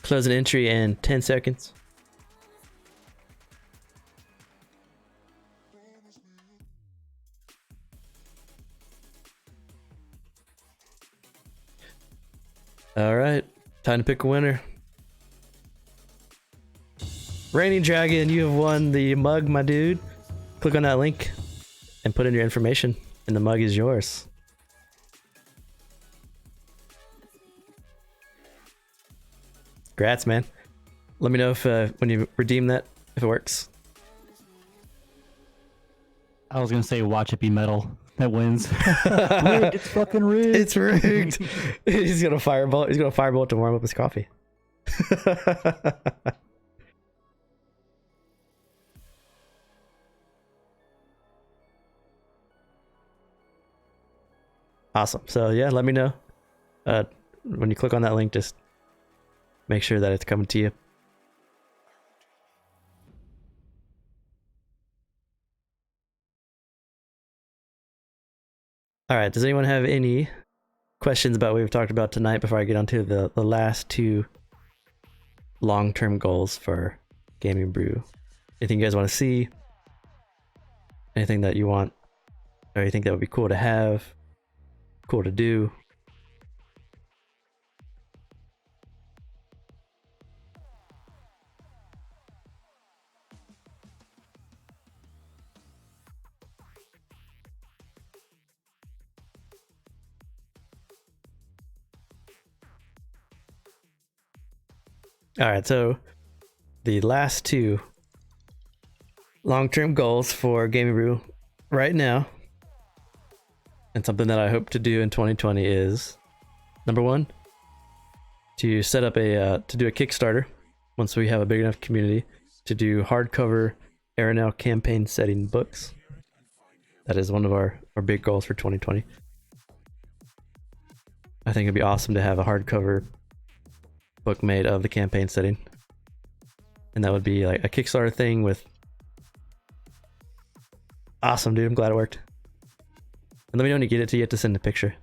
Speaker 1: Close an entry in 10 seconds. All right, time to pick a winner. Rainy Dragon, you have won the mug, my dude. Click on that link and put in your information, and the mug is yours. Congrats, man. Let me know if when you redeem that, if it works.
Speaker 5: I was gonna say, watch it be metal. That wins. Rigged, it's fucking rigged.
Speaker 1: It's rigged. He's gonna fireball. He's gonna fireball to warm up his coffee. Awesome. So yeah, let me know. When you click on that link, just make sure that it's coming to you. All right, does anyone have any questions about what we've talked about tonight before I get on to the last 2 long-term goals for Gamingbrew? Anything you guys want to see? Anything that you want, or you think that would be cool to have, cool to do? All right, so the last 2 long-term goals for Gamingbrew right now, and something that I hope to do in 2020 is, number 1, to set up to do a Kickstarter once we have a big enough community to do hardcover Erenel campaign setting books. That is one of our big goals for 2020. I think it'd be awesome to have a hardcover book made of the campaign setting. And that would be like a Kickstarter thing with... Awesome, dude. I'm glad it worked. And let me know when you get it, too. You have to send a picture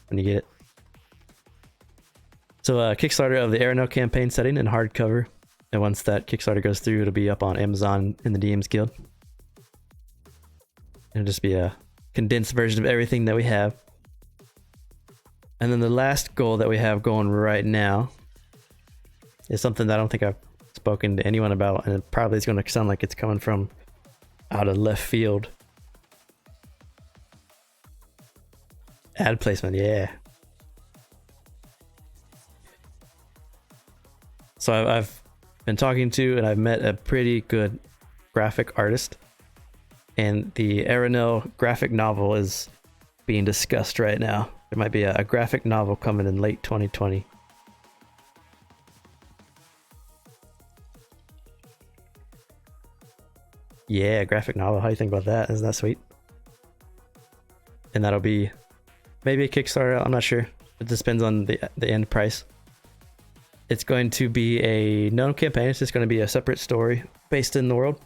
Speaker 1: when you get it. So Kickstarter of the Erenel campaign setting in hardcover. And once that Kickstarter goes through, it'll be up on Amazon in the DMs Guild. It'll just be a condensed version of everything that we have. And then the last goal that we have going right now is something that I don't think I've spoken to anyone about, and it probably is going to sound like it's coming from out of left field. Ad placement, yeah. So I've been talking to and I've met a pretty good graphic artist, and the Erenel graphic novel is being discussed right now. There might be a graphic novel coming in late 2020. Yeah, graphic novel. How do you think about that? Isn't that sweet? And that'll be maybe a Kickstarter. I'm not sure. It depends on the end price. It's going to be a no campaign. It's just going to be a separate story based in the world.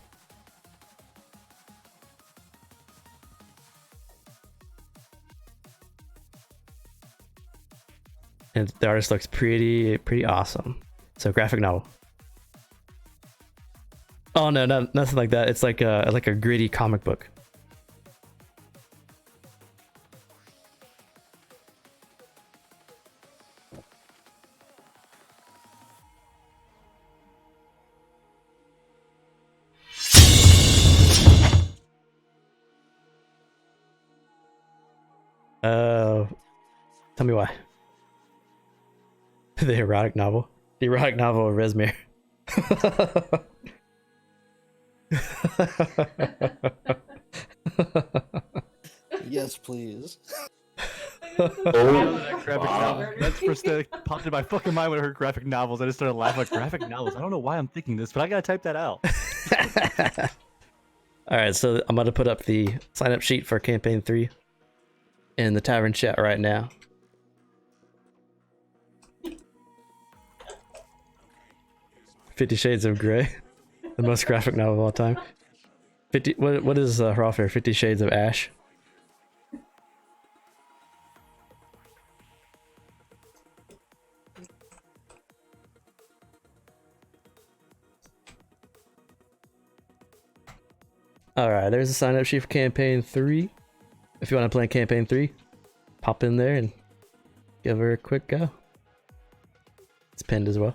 Speaker 1: And the artist looks pretty awesome. So graphic novel. Oh no, nothing like that. It's like a gritty comic book. Tell me why. The erotic novel. The erotic novel of Resmere.
Speaker 6: Yes, please.
Speaker 5: Graphic novel. That's first that popped in my fucking mind when I heard graphic novels. I just started laughing like graphic novels. I don't know why I'm thinking this, but I gotta type that out.
Speaker 1: Alright, so I'm about to put up the sign up sheet for campaign 3 in the tavern chat right now. $50 Shades of Grey, the most graphic novel of all time. What is raw fare? 50 Shades of Ash. Alright, there's a sign up sheet for campaign 3. If you want to play campaign 3, pop in there and give her a quick go. It's pinned as well.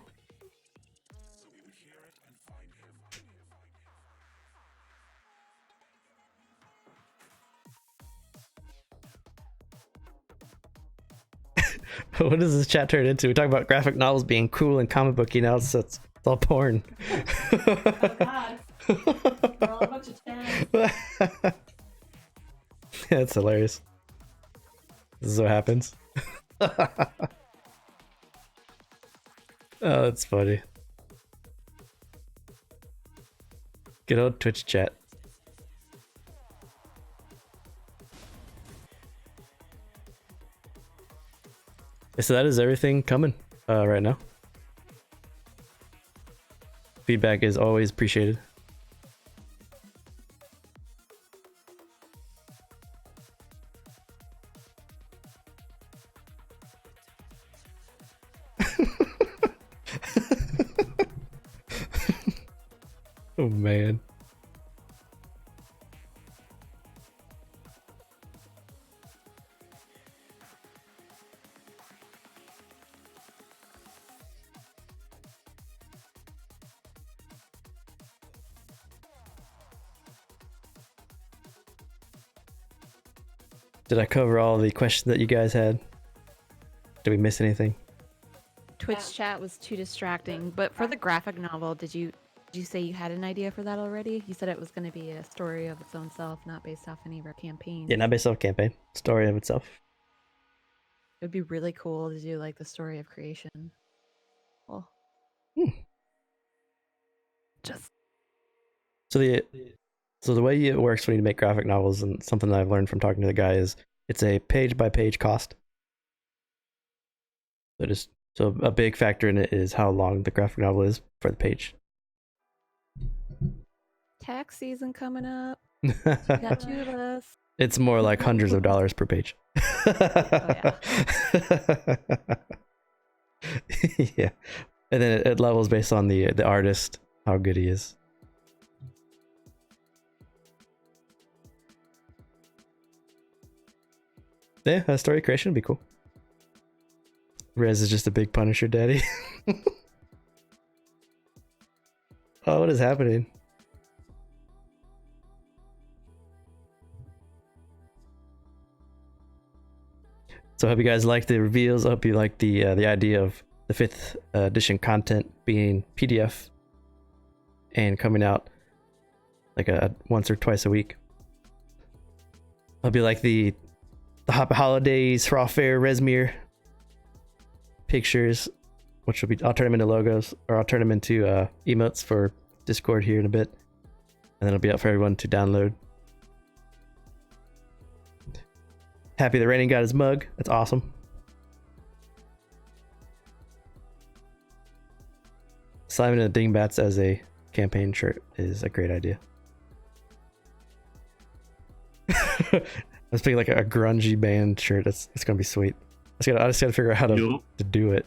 Speaker 1: What does this chat turn into? We talk about graphic novels being cool and comic booky now, so it's all porn.
Speaker 3: Oh god. We're all a bunch of fans.
Speaker 1: That's hilarious. This is what happens. Oh, that's funny. Good old Twitch chat. So that is everything coming right now. Feedback is always appreciated. Oh man. Did I cover all the questions that you guys had? Did we miss anything?
Speaker 7: Twitch chat was too distracting. But for the graphic novel, did you say you had an idea for that already? You said it was going to be a story of its own self, not based off any of our campaigns.
Speaker 1: Yeah, not based off campaign. Story of itself.
Speaker 7: It would be really cool to do like the story of creation. Well, just
Speaker 1: So the way it works when you make graphic novels, and something that I've learned from talking to the guy, is it's a page by page cost. So just So a big factor in it is how long the graphic novel is for the page.
Speaker 7: Tax season coming up. Got two of us.
Speaker 1: It's more like hundreds of dollars per page.
Speaker 7: yeah.
Speaker 1: Yeah. And then it levels based on the artist, how good he is. Yeah, a story creation would be cool. Rez is just a big Punisher daddy. Oh, what is happening? So I hope you guys like the reveals. I hope you like the idea of the 5th edition content being PDF and coming out like a once or twice a week. I hope you like the holidays, Raw Fair, Resmere pictures, which will be, I'll turn them into logos, or I'll turn them into emotes for Discord here in a bit, and then it'll be out for everyone to download. Happy that Rainin got his mug. That's awesome. Simon and the Dingbats as a campaign shirt is a great idea. I was thinking like a grungy band shirt. It's gonna be sweet. I just gotta figure out how to do it.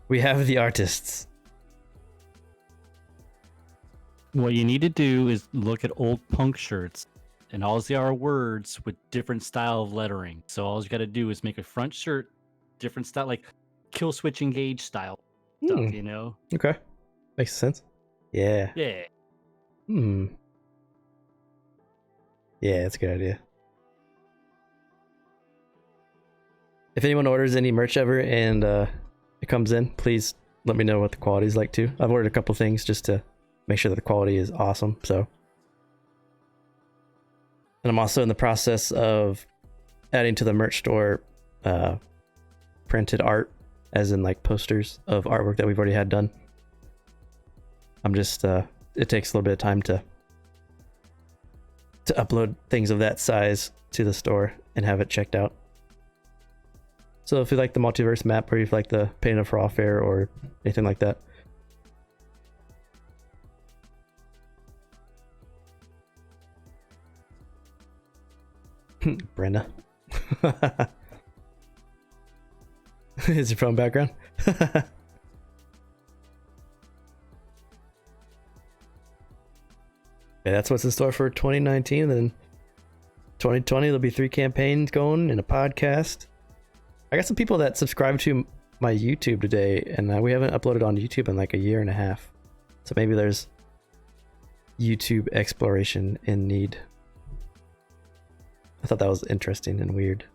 Speaker 1: We have the artists.
Speaker 5: What you need to do is look at old punk shirts, and all they are words with different style of lettering. So all you got to do is make a front shirt, different style, like kill switch engage style stuff, you know?
Speaker 1: Okay. Makes sense. Yeah.
Speaker 5: Yeah.
Speaker 1: Yeah, that's a good idea. If anyone orders any merch ever and it comes in, please let me know what the quality is like too. I've ordered a couple things just to make sure that the quality is awesome. So, and I'm also in the process of adding to the merch store printed art, as in like posters of artwork that we've already had done. I'm just it takes a little bit of time to upload things of that size to the store and have it checked out. So if you like the multiverse map, or if you like the Pain of Raw Fair or anything like that, Brenda. Is your phone background? Yeah, that's what's in store for 2019. Then 2020, there'll be 3 campaigns going and a podcast. I got some people that subscribe to my YouTube today, and we haven't uploaded on YouTube in like a year and a half. So maybe there's YouTube exploration in need. I thought that was interesting and weird.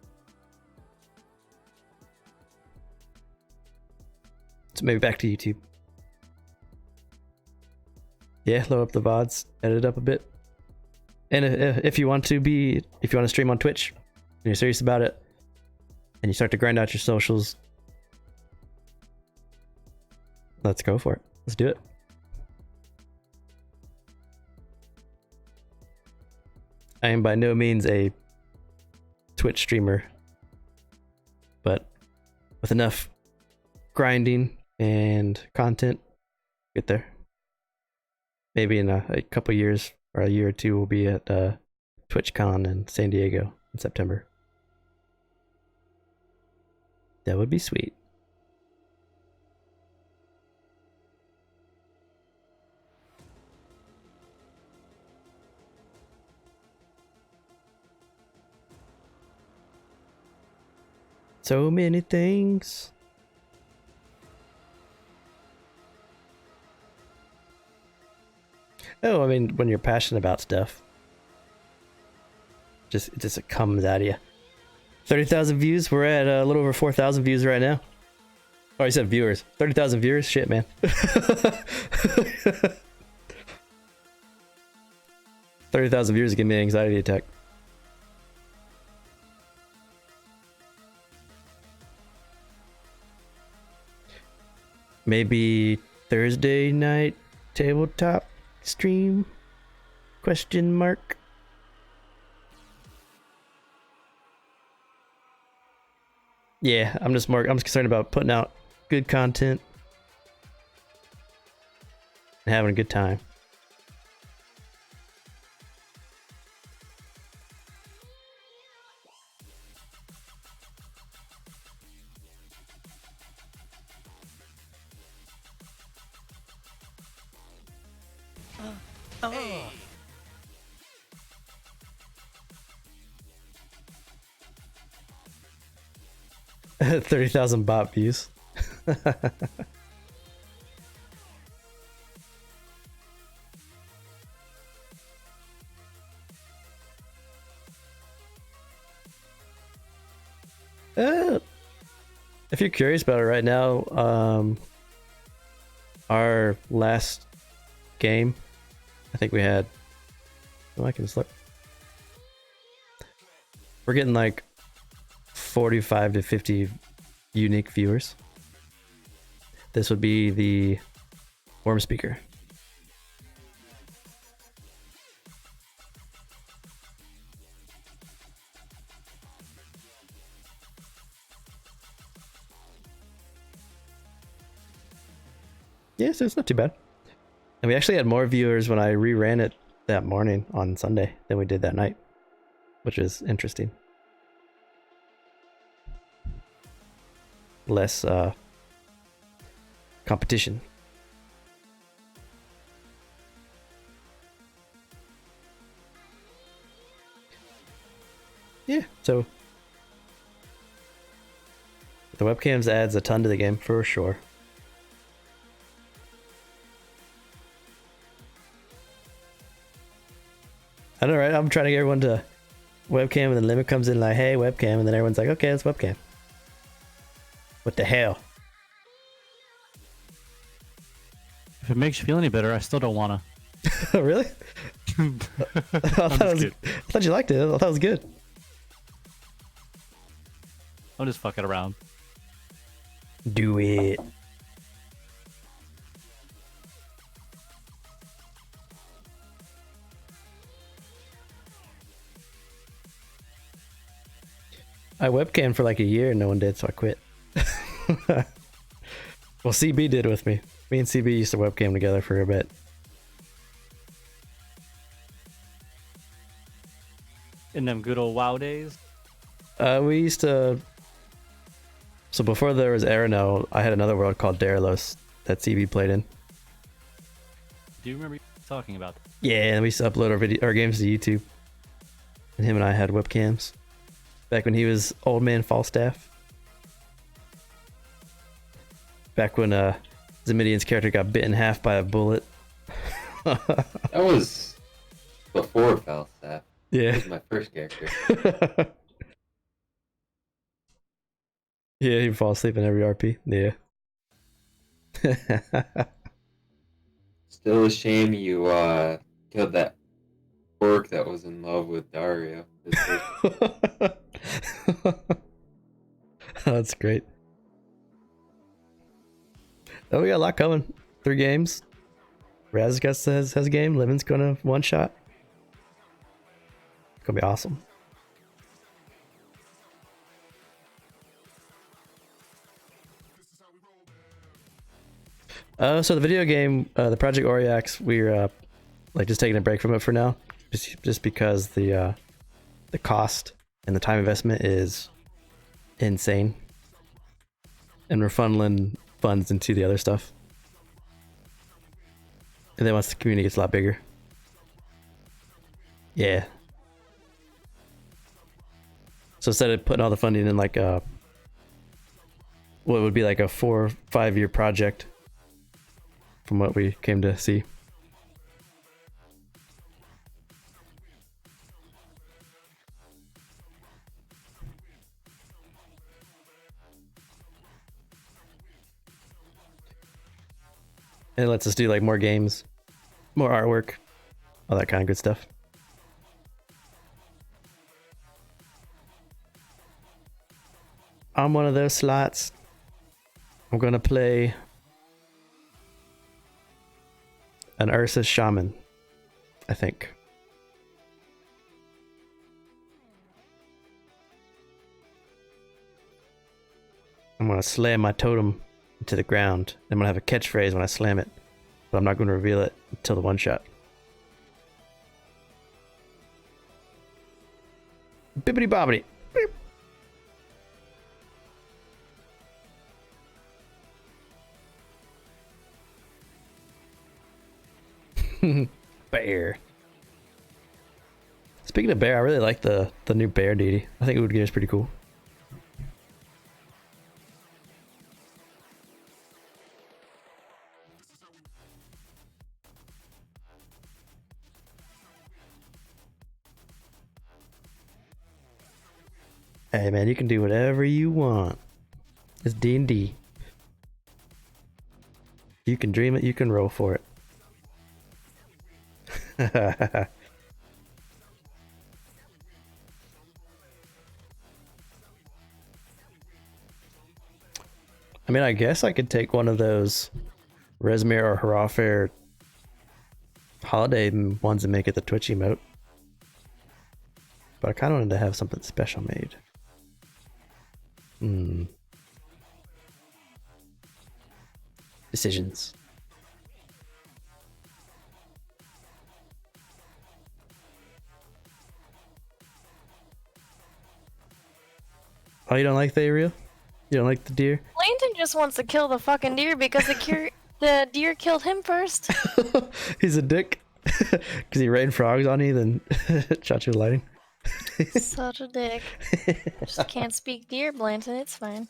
Speaker 1: So maybe back to YouTube. Yeah, load up the VODs, edit it up a bit. And if you want to stream on Twitch, and you're serious about it, and you start to grind out your socials, let's go for it. Let's do it. I am by no means a Twitch streamer, but with enough grinding and content, get there. Maybe in a couple years or a year or two, we'll be at TwitchCon in San Diego in September. That would be sweet. So many things. Oh, I mean, when you're passionate about stuff, it just comes out of you. 30,000 views. We're at a little over 4,000 views right now. Oh, you said viewers. 30,000 viewers? Shit, man. 30,000 viewers give me an anxiety attack. Maybe Thursday night tabletop stream? Question mark. Yeah, I'm just concerned about putting out good content and having a good time.
Speaker 8: Hey.
Speaker 1: 30,000 bot views. If you're curious about it right now, our last game, I think we had. Oh, I can just look. We're getting like 45 to 50 unique viewers. This would be the Worm Speaker. Yeah, so it's not too bad. And we actually had more viewers when I reran it that morning on Sunday than we did that night, which is interesting. Less competition. Yeah, so the webcams adds a ton to the game for sure. I know, right? I'm trying to get everyone to webcam, and then Limit comes in like, hey, webcam, and then everyone's like, okay, it's webcam. What the hell?
Speaker 5: If it makes you feel any better, I still don't wanna.
Speaker 1: Really? I
Speaker 5: I'm
Speaker 1: thought you liked it. I thought it was good.
Speaker 5: I'm just fucking around.
Speaker 1: Do it. I webcam for like a year and no one did, so I quit. Well, CB did with me. Me and CB used to webcam together for a bit.
Speaker 5: In them good old WoW days.
Speaker 1: We used to. So before there was Erenel, I had another world called Daralos that CB played in.
Speaker 5: Do you remember you talking about that?
Speaker 1: Yeah, and we used to upload our games to YouTube. And him and I had webcams. Back when he was Old Man Falstaff. Back when Zemidian's character got bit in half by a bullet.
Speaker 4: That was before Falstaff.
Speaker 1: Yeah.
Speaker 4: That was my first character.
Speaker 1: Yeah, he'd fall asleep in every RP. Yeah.
Speaker 4: Still a shame you killed that orc that was in love with Dario.
Speaker 1: That's great. Oh, we got a lot coming. 3 games. Razgus has a game. Levin's gonna one shot. It's gonna be awesome. So the video game, the Project Oriax, we're like just taking a break from it for now, just because the cost and the time investment is insane, and we're funneling funds into the other stuff. And then once the community gets a lot bigger, yeah. So instead of putting all the funding in like what would be like a 4 or 5 year project, from what we came to see. And it lets us do like more games, more artwork, all that kind of good stuff. On one of those slots, I'm gonna play an Ursa Shaman, I think. I'm gonna slam my totem into the ground. I'm gonna have a catchphrase when I slam it, but I'm not gonna reveal it until the one shot. Bibbity bobbity. Beep. Bear. Speaking of bear, I really like the new bear deity. I think it would get us pretty cool. Hey man, you can do whatever you want. It's D&D. You can dream it, you can roll for it. I mean, I guess I could take one of those Resmere or Harafair holiday ones and make it the Twitch emote. But I kind of wanted to have something special made. Decisions. Oh, you don't like the area? You don't like the deer?
Speaker 2: Langton just wants to kill the fucking deer because the deer killed him first.
Speaker 1: He's a dick. Because he rained frogs on you, then shot you with lightning.
Speaker 2: Such a dick. Just can't speak deer, Blanton. It's fine.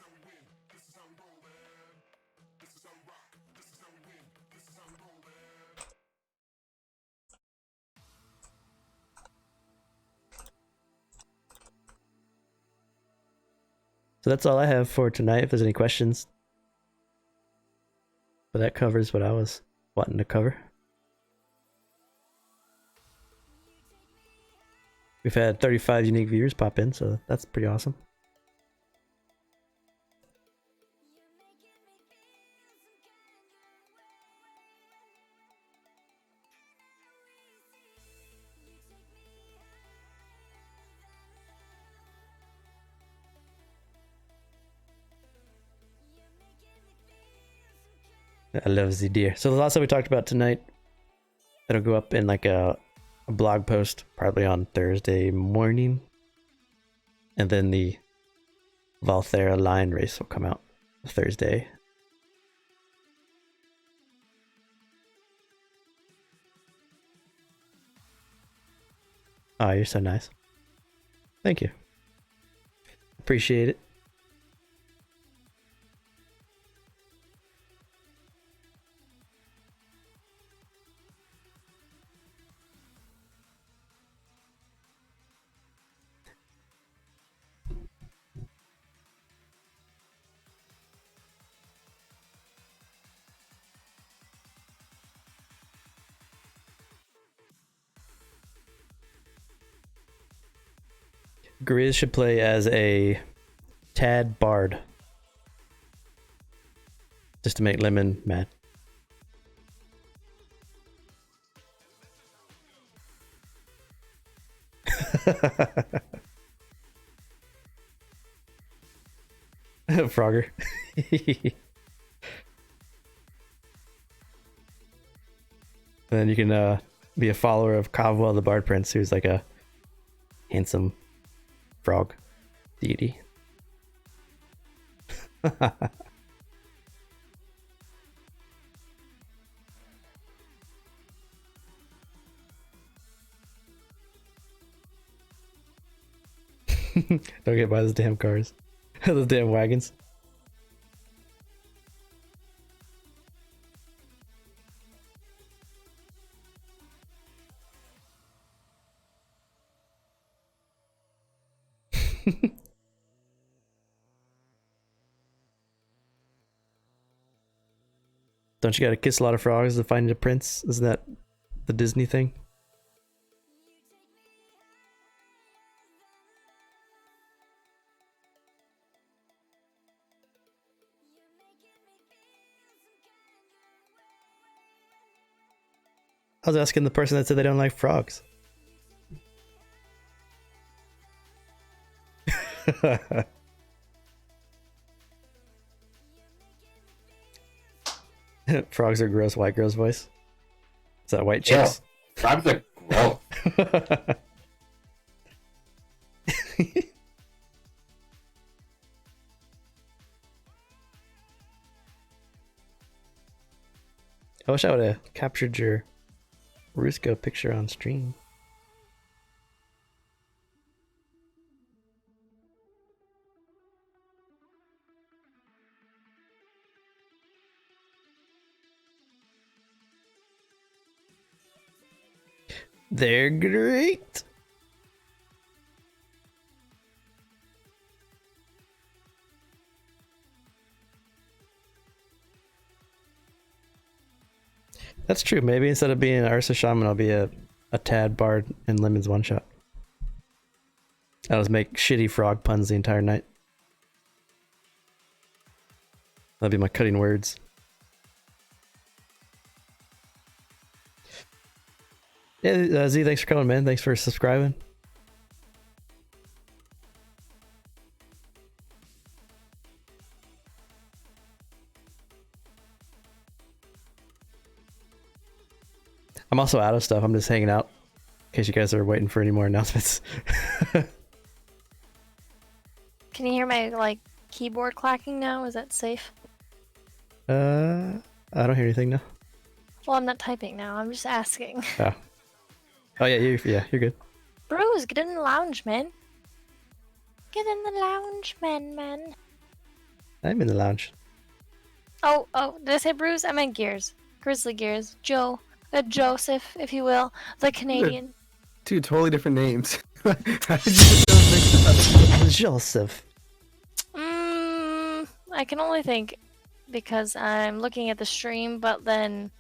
Speaker 1: So that's all I have for tonight. If there's any questions. But that covers what I was wanting to cover. We've had 35 unique viewers pop in, so that's pretty awesome. I love the deer. So the last that we talked about tonight, it'll go up in like a blog post probably on Thursday morning, and then the Valthera line race will come out Thursday. Oh, you're so nice. Thank you. Appreciate it. Grizz should play as a Tad Bard. Just to make Lemon mad. Frogger. And then you can be a follower of Kavwell the Bard Prince, who's like a handsome frog deity. Don't get by those damn cars. Those damn wagons. Don't you gotta kiss a lot of frogs to find a prince? Isn't that the Disney thing? I was asking the person that said they don't like frogs. Frogs are gross. White girl's voice. Is that white
Speaker 4: Yeah.
Speaker 1: chicks?
Speaker 4: Frogs are gross.
Speaker 1: I wish I would have captured your Rusko picture on stream. They're great. That's true. Maybe instead of being an Ursa Shaman, I'll be a Tad Bard in Lemon's one shot. I'll just make shitty frog puns the entire night. That'll be my cutting words. Yeah, Z, thanks for coming, man. Thanks for subscribing. I'm also out of stuff. I'm just hanging out in case you guys are waiting for any more announcements.
Speaker 2: Can you hear my like keyboard clacking now? Is that safe?
Speaker 1: I don't hear anything now.
Speaker 2: Well, I'm not typing now. I'm just asking.
Speaker 1: Oh yeah, you're good.
Speaker 2: Bruce, get in the lounge, man. Get in the lounge, man.
Speaker 1: I'm in the lounge.
Speaker 2: Oh, did I say Bruce? I meant Gears. Grizzly Gears. Joe. Joseph, if you will. The Canadian.
Speaker 8: Two totally different names. How did you get those mixed up?
Speaker 1: Joseph.
Speaker 2: I can only think because I'm looking at the stream, but then